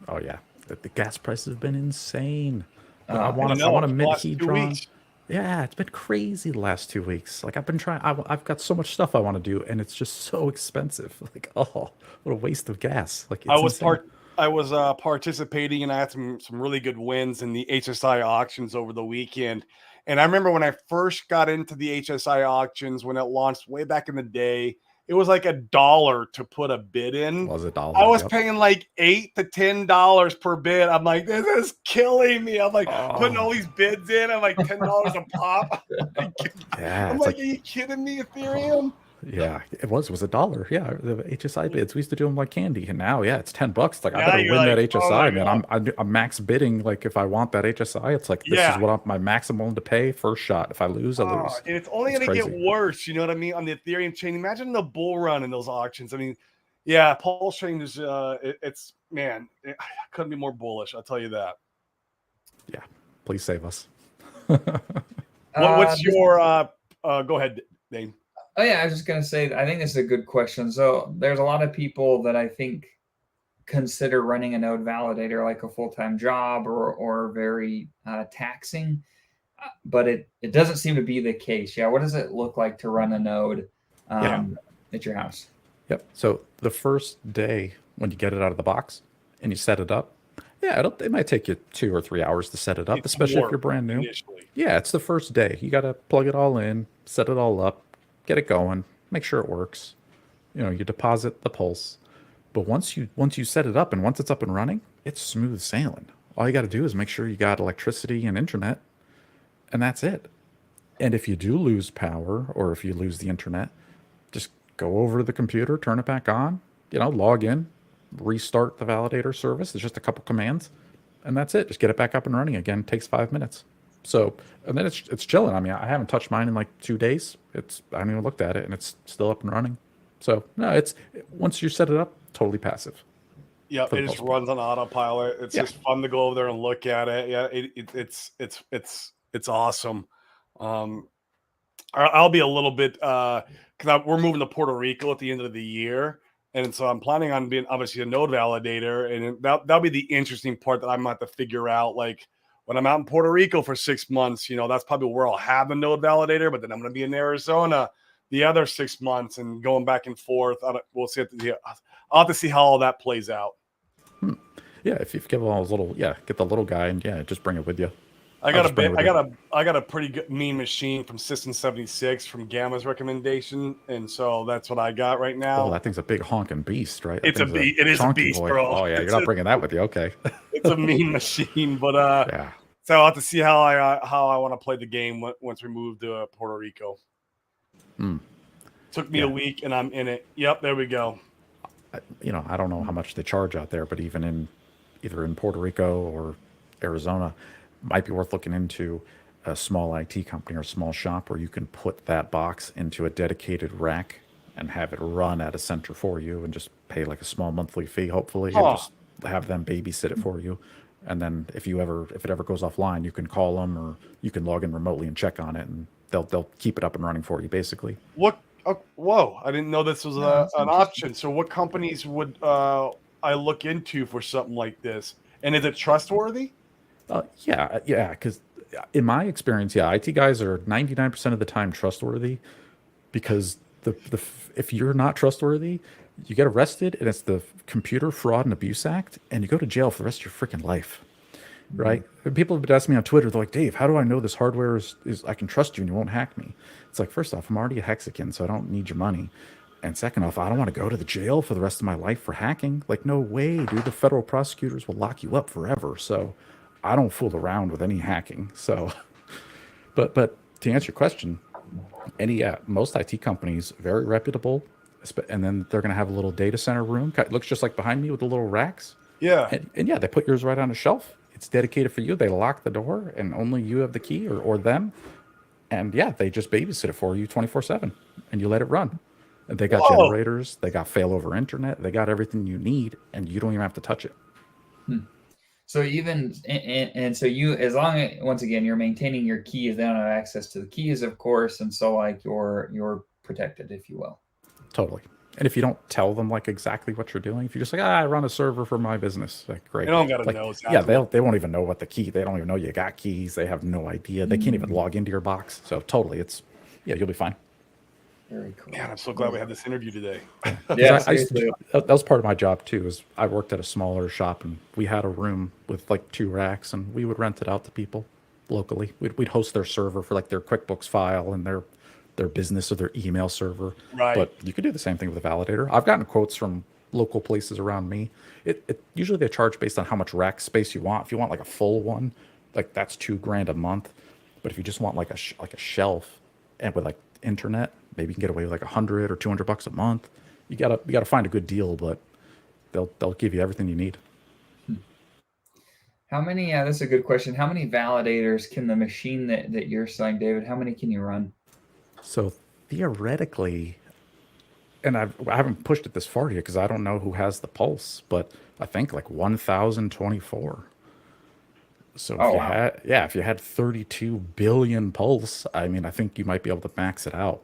S3: Oh yeah, the gas prices have been insane. I
S2: I
S3: want
S2: know,
S3: a
S2: the
S3: mid
S2: last 2
S3: hedron.
S2: weeks.
S3: Yeah, it's been crazy the last 2 weeks. Like I've been trying. I've got so much stuff I want to do, and it's just so expensive. Like, oh, what a waste of gas. Like it's insane.
S2: I was participating, and I had some really good wins in the HSI auctions over the weekend. And I remember when I first got into the HSI auctions when it launched way back in the day, it was like $1 to put a bid in.
S3: Was $1?
S2: I was
S3: Yep.
S2: paying like $8 to $10 per bid. I'm like, this is killing me. I'm like putting all
S3: Oh,
S2: these bids in. I'm like $10 a pop.
S3: yeah.
S2: I'm
S3: It's
S2: like,
S3: like,
S2: are you kidding me, Ethereum?
S3: yeah, it was $1. Yeah, the HSI bids. We used to do them like candy, and now, yeah, it's $10. Like I
S2: Now
S3: better
S2: you're
S3: win that
S2: like, oh my
S3: HSI, man. I'm max bidding. Like if I want that HSI, it's like this
S2: Yeah.
S3: is what my max I'm willing to pay. First shot. If I lose, I lose.
S2: And it's only
S3: It's
S2: going to get
S3: crazy.
S2: worse. You know what I mean? On the Ethereum chain, imagine the bull run in those auctions. I mean, yeah, Pulsechain is, it's, man, I couldn't be more bullish. I'll tell you that.
S3: Yeah, please save us.
S2: What's
S1: This-
S2: your go ahead, Dane.
S1: Oh yeah, I was just gonna say, I think this is a good question. So there's a lot of people that I think consider running a node validator like a full-time job or very taxing, but it doesn't seem to be the case. Yeah, what does it look like to run a node at your house?
S3: Yep. So the first day when you get it out of the box and you set it up, yeah, it might take you 2 or 3 hours to set it up,
S2: It's
S3: especially if
S2: more
S3: you're brand new.
S2: initially.
S3: Yeah, it's the first day. You got to plug it all in, set it all up, get it going, make sure it works. You know, you deposit the pulse. But once you set it up and once it's up and running, it's smooth sailing. All you got to do is make sure you got electricity and internet, and that's it. And if you do lose power or if you lose the internet, just go over to the computer, turn it back on, log in, restart the validator service. It's just a couple commands, and that's it. Just get it back up and running again. It takes 5 minutes. So, and then it's chilling. I mean, I haven't touched mine in like 2 days. I haven't even looked at it, and it's still up and running. So no, it's once you set it up, totally passive.
S2: Yeah,
S3: For the
S2: it just
S3: most part.
S2: runs on autopilot. It's
S3: Yeah.
S2: just fun to go over there and look at it. Yeah, it's awesome. I'll be a little bit because we're moving to Puerto Rico at the end of the year, and so I'm planning on being obviously a node validator, and that'll be the interesting part that I'm going to have to figure out. Like when I'm out in Puerto Rico for 6 months, that's probably where I'll have the node validator, but then I'm going to be in Arizona the other 6 months and going back and forth. We'll see. I'll have to see how all that plays out.
S3: Yeah, if you give all those little, get the little guy and just bring it with you.
S2: I
S3: I'll just bring it with you.
S2: I got a pretty good mean machine from System 76 from Gamma's recommendation, and so that's what I got right now.
S3: Oh, that thing's a big honking beast, right?
S2: It is a
S3: chunky
S2: beast,
S3: boy.
S2: bro.
S3: Oh yeah, you're not bringing that with you, okay?
S2: It's a mean machine, but
S3: Yeah.
S2: so I'll have to see how I want to play the game once we move to Puerto Rico. Took me a week, and I'm in it. Yep, there we go.
S3: I don't know how much they charge out there, but even either in Puerto Rico or Arizona, might be worth looking into a small IT company or small shop where you can put that box into a dedicated rack and have it run at a center for you and just pay like a small monthly fee, hopefully, and just have them babysit it for you. And then if it ever goes offline, you can call them or you can log in remotely and check on it, and they'll keep it up and running for you, basically.
S2: What? Whoa! I didn't know this was an option. So, what companies would I look into for something like this? And is it trustworthy?
S3: Yeah, because in my experience, IT guys are 99% of the time trustworthy, because if you're not trustworthy, you get arrested, and it's the Computer Fraud and Abuse Act, and you go to jail for the rest of your freaking life, right? And people have been asking me on Twitter, they're like, Dave, how do I know this hardware is I can trust you and you won't hack me? It's like, first off, I'm already a Hexican, so I don't need your money. And second off, I don't want to go to the jail for the rest of my life for hacking. Like, no way, dude. The federal prosecutors will lock you up forever. So I don't fool around with any hacking. So, but to answer your question, most IT companies, very reputable, and then they're going to have a little data center room. It looks just like behind me with the little racks.
S2: Yeah.
S3: And they put yours right on a shelf. It's dedicated for you. They lock the door, and only you have the key or them. And they just babysit it for you 24/7, and you let it run. And they got generators, they got failover internet, they got everything you need, and you don't even have to touch it.
S1: So even and so you, as long as, once again, you're maintaining your keys, they don't have access to the keys, of course, and so like you're protected, if you will.
S3: Totally. And if you don't tell them like exactly what you're doing, if you're just like, I run a server for my business, like, great.
S2: They don't gotta know exactly.
S3: They won't even know what the key. They don't even know you got keys. They have no idea. They can't even log into your box. So totally, you'll be fine.
S1: Very cool.
S2: Man, I'm so glad we had this interview today.
S1: Yeah,
S3: that was part of my job too. Is I worked at a smaller shop, and we had a room with like 2 racks, and we would rent it out to people locally. We'd host their server for like their QuickBooks file and their business or their email server.
S2: Right.
S3: But you could do the same thing with a validator. I've gotten quotes from local places around me. It usually they charge based on how much rack space you want. If you want like a full one, like that's $2,000 a month. But if you just want like a shelf and with like internet, maybe you can get away with like $100 or $200 a month. You gotta find a good deal, but they'll give you everything you need.
S1: How many? That's a good question. How many validators can the machine that you're selling, David? How many can you run?
S3: So theoretically, and I haven't pushed it this far yet because I don't know who has the pulse, but I think like 1,024. So if
S1: Oh,
S3: you
S1: wow.
S3: had, yeah, if you had 32 billion pulse, I mean, I think you might be able to max it out.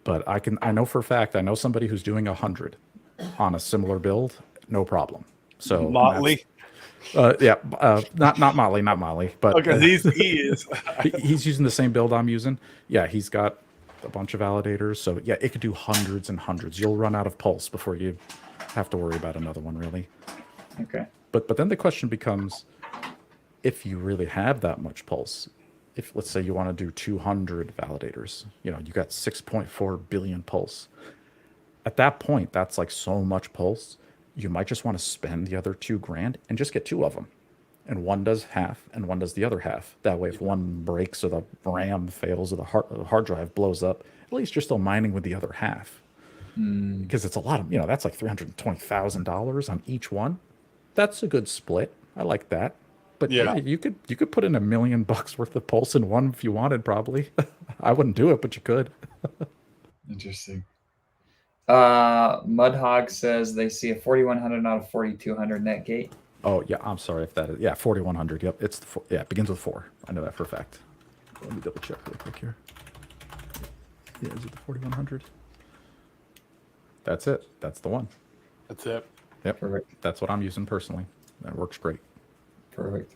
S3: But I know for a fact, I know somebody who's doing 100 on a similar build, no problem. So that's,
S2: Motley.
S3: yeah, not Molly, not Molly, but
S2: Okay, he is.
S3: he's using the same build I'm using. Yeah, he's got a bunch of validators. So yeah, it could do hundreds and hundreds. You'll run out of pulse before you have to worry about another one, really.
S1: Okay.
S3: But then the question becomes, if you really have that much pulse, if let's say you want to do 200 validators, you know, you got 6.4 billion pulse. At that point, that's like so much pulse. You might just want to spend the other 2 grand and just get 2 of them. And one does half and one does the other half. That way, if one breaks or the RAM fails or the hard drive blows up, at least you're still mining with the other half. Because it's a lot of, you know, that's like $320,000 on each one. That's a good split. I like that. But
S2: Yeah.
S3: yeah, you could put in $1 million worth of pulse in one if you wanted, probably. I wouldn't do it, but you could.
S1: Interesting. Mudhog says they see a 4100, not a 4200 net gate.
S3: Oh yeah, I'm sorry if that is, yeah, 4100. Yep, it's yeah, it begins with 4. I know that for a fact. Let me double check real quick here. Yeah, is it the 4100? That's it. That's the one.
S2: That's it.
S3: Yep,
S1: Perfect.
S3: that's what I'm using personally. That works great.
S1: Perfect.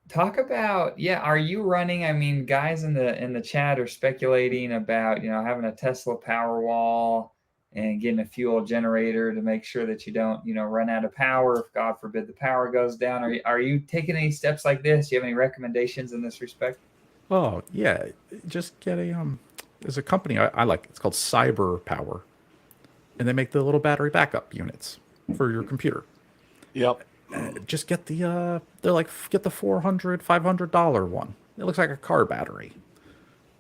S1: Talk about, yeah, are you running, I mean, guys in the chat are speculating about, you know, having a Tesla Powerwall and getting a fuel generator to make sure that you don't, you know, run out of power if God forbid the power goes down. Are you taking any steps like this? Do you have any recommendations in this respect?
S3: Oh yeah, just get a there's a company I like. It's called Cyber Power, and they make the little battery backup units for your computer.
S2: Yep.
S3: Just get the they're like, get the $400-$500 one. It looks like a car battery,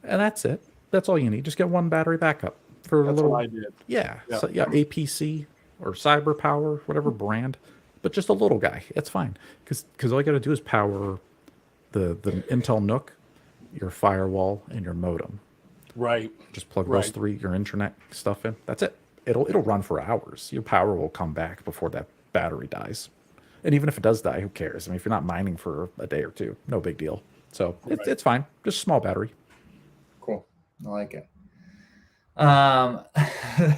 S3: and that's it. That's all you need. Just get one battery backup for a
S2: That's
S3: little.
S2: what I did.
S3: Yeah,
S2: Yep.
S3: so, yeah, APC or Cyber Power, whatever brand, but just a little guy. It's fine because all you got to do is power the Intel NUC, your firewall, and your modem.
S2: Right.
S3: Just plug
S2: Right.
S3: those 3, your internet stuff in. That's it. It'll run for hours. Your power will come back before that battery dies. And even if it does die, who cares? I mean, if you're not mining for a day or two, no big deal. So
S2: Right.
S3: it's fine. Just a small battery.
S1: Cool. I like it.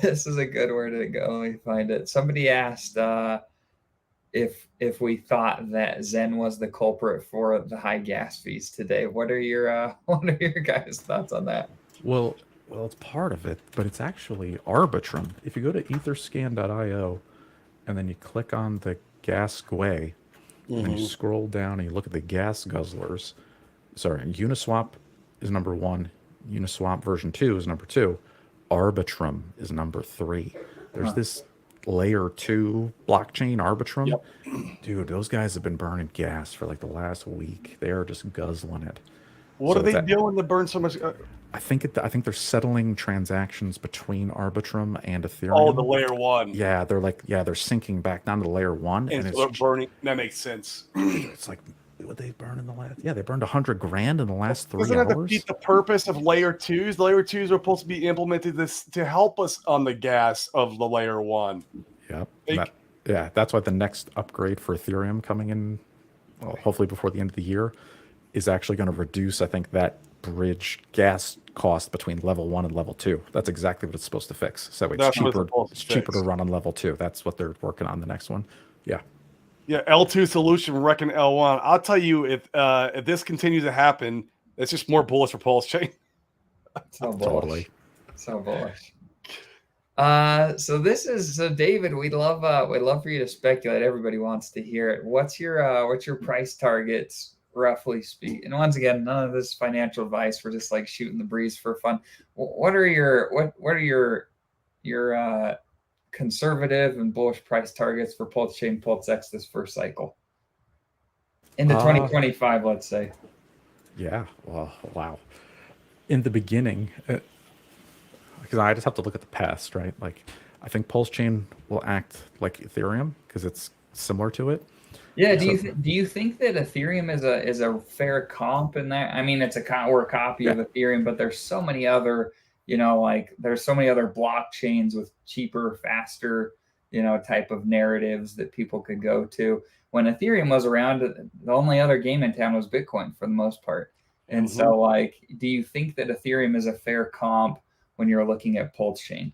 S1: This is a good word to go. Let me find it. Somebody asked if we thought that Zen was the culprit for the high gas fees today. What are your guys' thoughts on that?
S3: Well, it's part of it, but it's actually Arbitrum. If you go to etherscan.io and then you click on the gas GUI, and you scroll down and you look at the gas guzzlers. Sorry, Uniswap is number 1. Uniswap version 2 is number 2. Arbitrum is number 3. There's this layer 2 blockchain Arbitrum.
S2: Yep.
S3: Dude, those guys have been burning gas for like the last week. They are just guzzling it.
S2: What
S3: So
S2: are they
S3: that-
S2: doing to burn so much?
S3: I think they're settling transactions between Arbitrum and Ethereum.
S2: Oh, the layer 1.
S3: Yeah, they're syncing back down to layer 1,
S2: And
S3: and
S2: so
S3: it's
S2: burning. That makes sense.
S3: it's like, what they burn in the last? Yeah, they burned $100 grand in the last 3
S2: Doesn't that
S3: hours.
S2: defeat the purpose of layer 2s? Layer 2s are supposed to be implemented this to help us on the gas of the layer 1.
S3: Yep.
S2: Like-
S3: That's why the next upgrade for Ethereum coming in, well, hopefully before the end of the year, is actually going to reduce, I think, that bridge gas cost between level 1 and level 2. That's exactly what it's supposed to fix. So it's
S2: That's what it's
S3: cheaper.
S2: supposed to
S3: It's cheaper to
S2: fix.
S3: run on level 2. That's what they're working on the next one. Yeah.
S2: Yeah, L2 solution reckon L1. I'll tell you, if this continues to happen, it's just more bullish for Pulsechain.
S1: So bullish.
S3: Totally.
S1: So bullish. So David, we'd love for you to speculate. Everybody wants to hear it. What's your price targets, roughly speak? And once again, none of this is financial advice. We're just like shooting the breeze for fun. What are your conservative and bullish price targets for Pulsechain PulseX this first cycle into 2025, let's say?
S3: Yeah. Well, wow. In the beginning, because I just have to look at the past, right? Like, I think Pulsechain will act like Ethereum because it's similar to it.
S1: Yeah. Do you think that Ethereum is a fair comp in that? I mean, we're a copy of Ethereum, but there's so many other, there's so many other blockchains with cheaper, faster, type of narratives that people could go to. When Ethereum was around, the only other game in town was Bitcoin for the most part. And so, like, do you think that Ethereum is a fair comp when you're looking at Pulsechain?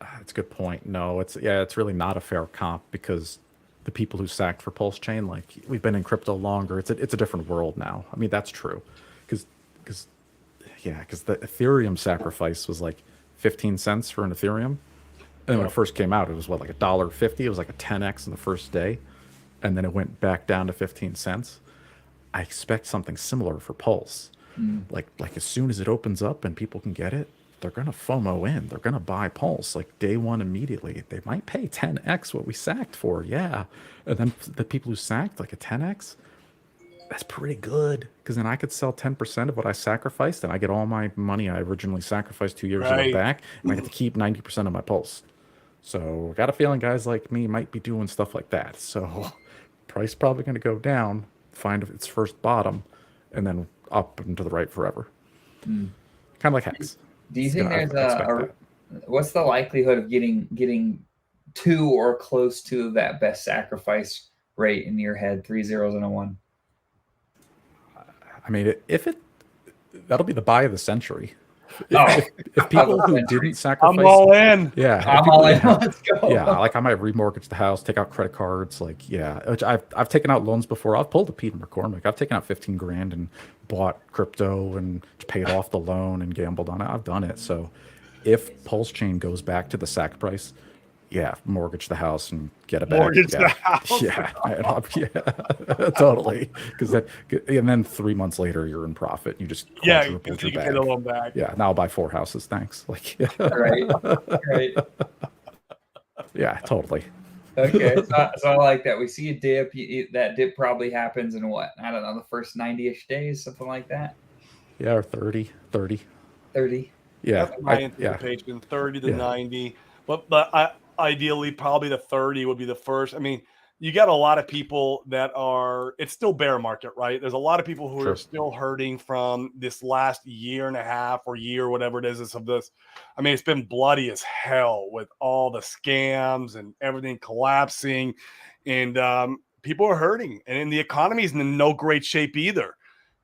S3: That's a good point. No, it's really not a fair comp because the people who sacked for Pulsechain, like we've been in crypto longer. It's a different world now. I mean, that's true, because because the Ethereum sacrifice was like 15 cents for an Ethereum, and when it first came out, it was what, like $1.50. It was like a 10x in the first day, and then it went back down to 15 cents. I expect something similar for Pulse. Like as soon as it opens up and people can get it, they're gonna FOMO in. They're gonna buy Pulse like day one immediately. They might pay 10x what we sacked for, yeah. And then the people who sacked like a 10x, that's pretty good because then I could sell 10% of what I sacrificed and I get all my money I originally sacrificed 2 years ago back, and I get to keep 90% of my Pulse. So got a feeling guys like me might be doing stuff like that. So price probably going to go down, find its first bottom, and then up and to the right forever. Kind of like Hex.
S1: Do you think what's the likelihood of getting to or close to that best sacrifice rate in your head? 3 zeros and a 1.
S3: I mean, that'll be the buy of the century. If people who didn't sacrifice,
S2: I'm all in.
S3: Yeah,
S1: I'm all in. Let's go.
S3: Yeah, like I might remortgage the house, take out credit cards. Like, yeah, which I've taken out loans before. I've pulled a Pete and McCormick. I've taken out 15 grand and bought crypto and paid off the loan and gambled on it. I've done it. So, if Pulsechain goes back to the sack price, yeah, mortgage the house and get it back.
S2: Mortgage the house.
S3: Yeah, totally. Because and then 3 months later, you're in profit. You just quadrupled your bag.
S2: Get a loan back.
S3: Yeah, now I'll buy 4 houses. Thanks. Like,
S1: right.
S3: Yeah, totally.
S1: Okay, so I like that. We see a dip. That dip probably happens in what? I don't know, the first 90-ish days, something like that.
S3: Yeah, or 30.
S1: 30.
S3: Yeah,
S2: that's my anticipation. 30 to 90. But ideally, probably the 30 would be the first. I mean, you got a lot of people that it's still bear market, right? There's a lot of people who are still hurting from this last year and a half or year, whatever it is of this. I mean, it's been bloody as hell with all the scams and everything collapsing, and people are hurting, and the economy is in no great shape either,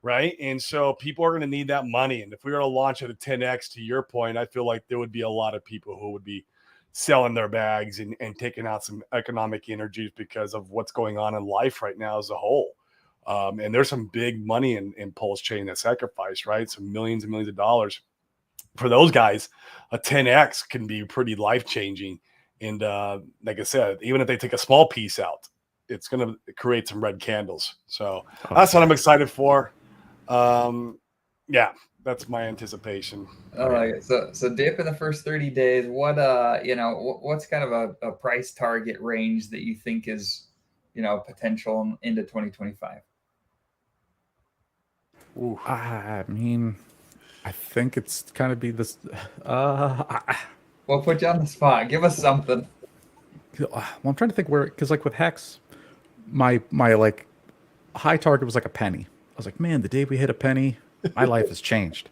S2: right? And so people are going to need that money. And if we were to launch at a 10x, to your point, I feel like there would be a lot of people who would be selling their bags and taking out some economic energies because of what's going on in life right now as a whole. And there's some big money in Pulsechain that sacrifice, right? Some millions and millions of dollars. For those guys, a 10x can be pretty life-changing. And like I said, even if they take a small piece out, it's going to create some red candles. So that's what I'm excited for. Yeah. That's my anticipation.
S1: Oh, like so dip in the first 30 days. What what's kind of a price target range that you think is, potential into 2025?
S3: Ooh. I mean, I think it's kind of be this.
S1: We'll put you on the spot. Give us something.
S3: Well, I'm trying to think because like with Hex, my like high target was like a penny. I was like, man, the day we hit a penny, my life has changed.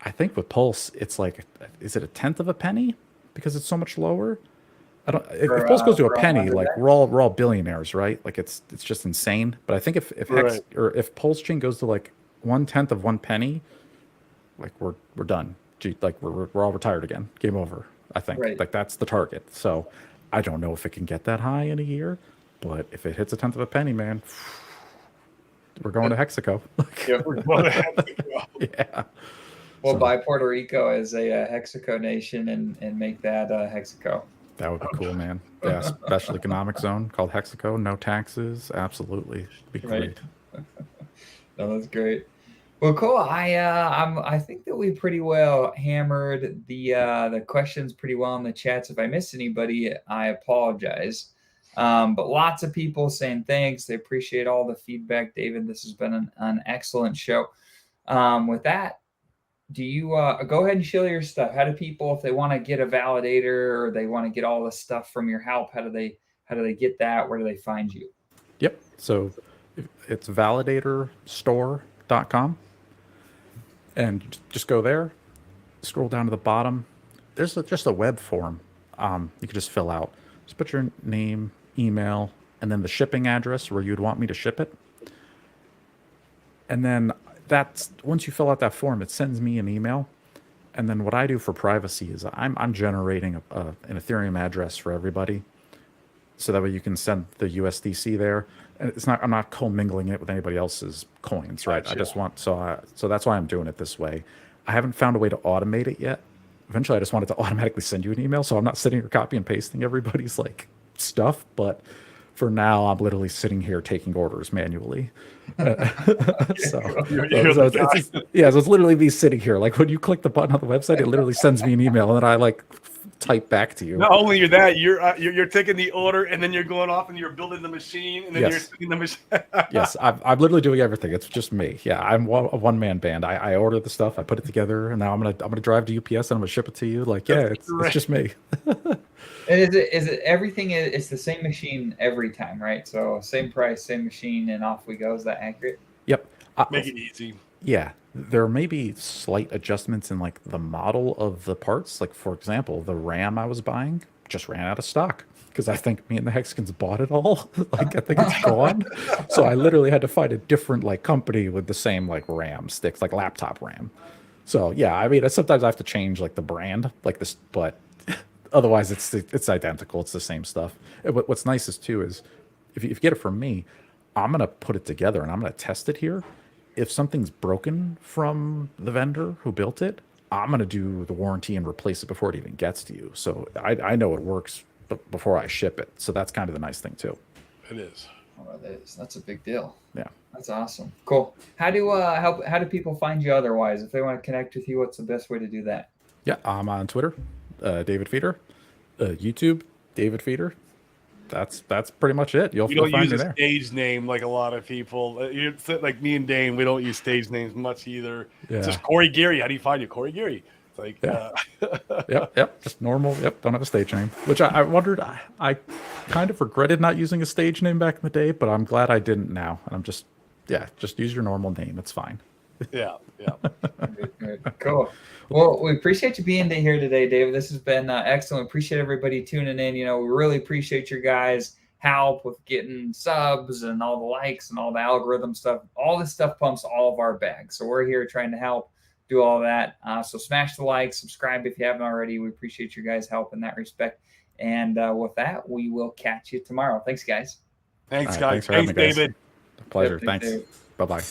S3: I think with Pulse, it's like, is it a tenth of a penny because it's so much lower? If Pulse goes to a penny, like we're all billionaires, right? Like it's just insane. But I think if Hex or if Pulsechain goes to like 1/10 of 1 penny, like we're done. Like we're all retired again. Game over. I think like that's the target. So I don't know if it can get that high in a year, but if it hits a tenth of a penny, man, we're going to Hexaco.
S2: We're going to Hexaco.
S3: Yeah.
S1: We'll buy Puerto Rico as a Hexaco nation and make that Hexaco.
S3: That would be cool, man. Yeah, special economic zone called Hexaco, no taxes. Absolutely, be great.
S1: No, that's great. Well, cool. I think that we pretty well hammered the questions pretty well in the chats. If I missed anybody, I apologize. But lots of people saying thanks. They appreciate all the feedback, David. This has been an excellent show. With that, do you go ahead and share your stuff? How do people, if they want to get a validator or they want to get all the stuff from your help, how do they get that? Where do they find you?
S3: Yep. So it's validatorstore.com, and just go there, scroll down to the bottom. There's just a web form you can just fill out. Just put your name, email, and then the shipping address where you'd want me to ship it. And then that's once you fill out that form, it sends me an email. And then what I do for privacy is I'm generating an Ethereum address for everybody, so that way you can send the USDC there. And I'm not commingling it with anybody else's coins, right?
S2: Gotcha.
S3: I just want so that's why I'm doing it this way. I haven't found a way to automate it yet. Eventually, I just wanted to automatically send you an email, so I'm not sitting here copy and pasting everybody's like stuff. But for now, I'm literally sitting here taking orders manually. So it's literally me sitting here. Like when you click the button on the website, it literally sends me an email, and then I like type back to you.
S2: Not only you're that, you're taking the order, and then you're going off and you're building the machine, and then you're sending the machine.
S3: Yes, I'm literally doing everything. It's just me. Yeah, I'm a one-man band. I order the stuff, I put it together, and now I'm gonna drive to UPS and I'm gonna ship it to you. Like, yeah, it's just me.
S1: And is it everything? It's the same machine every time, right? So same price, same machine, and off we go. Is that accurate?
S3: Yep.
S2: Make it easy.
S3: Yeah, there may be slight adjustments in like the model of the parts. Like for example, the RAM I was buying just ran out of stock because I think me and the Hexicans bought it all. Like I think it's gone. So I literally had to find a different like company with the same like RAM sticks, like laptop RAM. So yeah, I mean sometimes I have to change like the brand like this, but otherwise it's identical. It's the same stuff. What's nice is too is if you get it from me, I'm gonna put it together and I'm gonna test it here. If something's broken from the vendor who built it, I'm going to do the warranty and replace it before it even gets to you. So I know it works before I ship it. So that's kind of the nice thing too.
S2: It is.
S1: Oh, that's a big deal.
S3: Yeah.
S1: That's awesome. Cool. How do people find you otherwise? If they want to connect with you, what's the best way to do that?
S3: Yeah. I'm on Twitter, David Feeder, YouTube, David Feeder. That's pretty much it.
S2: You don't use a stage name like a lot of people. Like me and Dane, we don't use stage names much either. Yeah. It's just Corey Geary. How do you find you? Corey Geary. It's like,
S3: Yep. Just normal. Yep. Don't have a stage name, which I wondered. I kind of regretted not using a stage name back in the day, but I'm glad I didn't now. And I'm just use your normal name. It's fine.
S2: Yeah.
S1: Good. Cool. Well, we appreciate you being here today, David. This has been excellent. Appreciate everybody tuning in. We really appreciate your guys' help with getting subs and all the likes and all the algorithm stuff. All this stuff pumps all of our bags. So we're here trying to help do all that. So smash the like, subscribe if you haven't already. We appreciate your guys' help in that respect. And with that, we will catch you tomorrow. Thanks, guys.
S2: Thanks, guys.
S3: Thanks for having me, guys.
S2: David.
S3: Pleasure. Thanks. Bye-bye.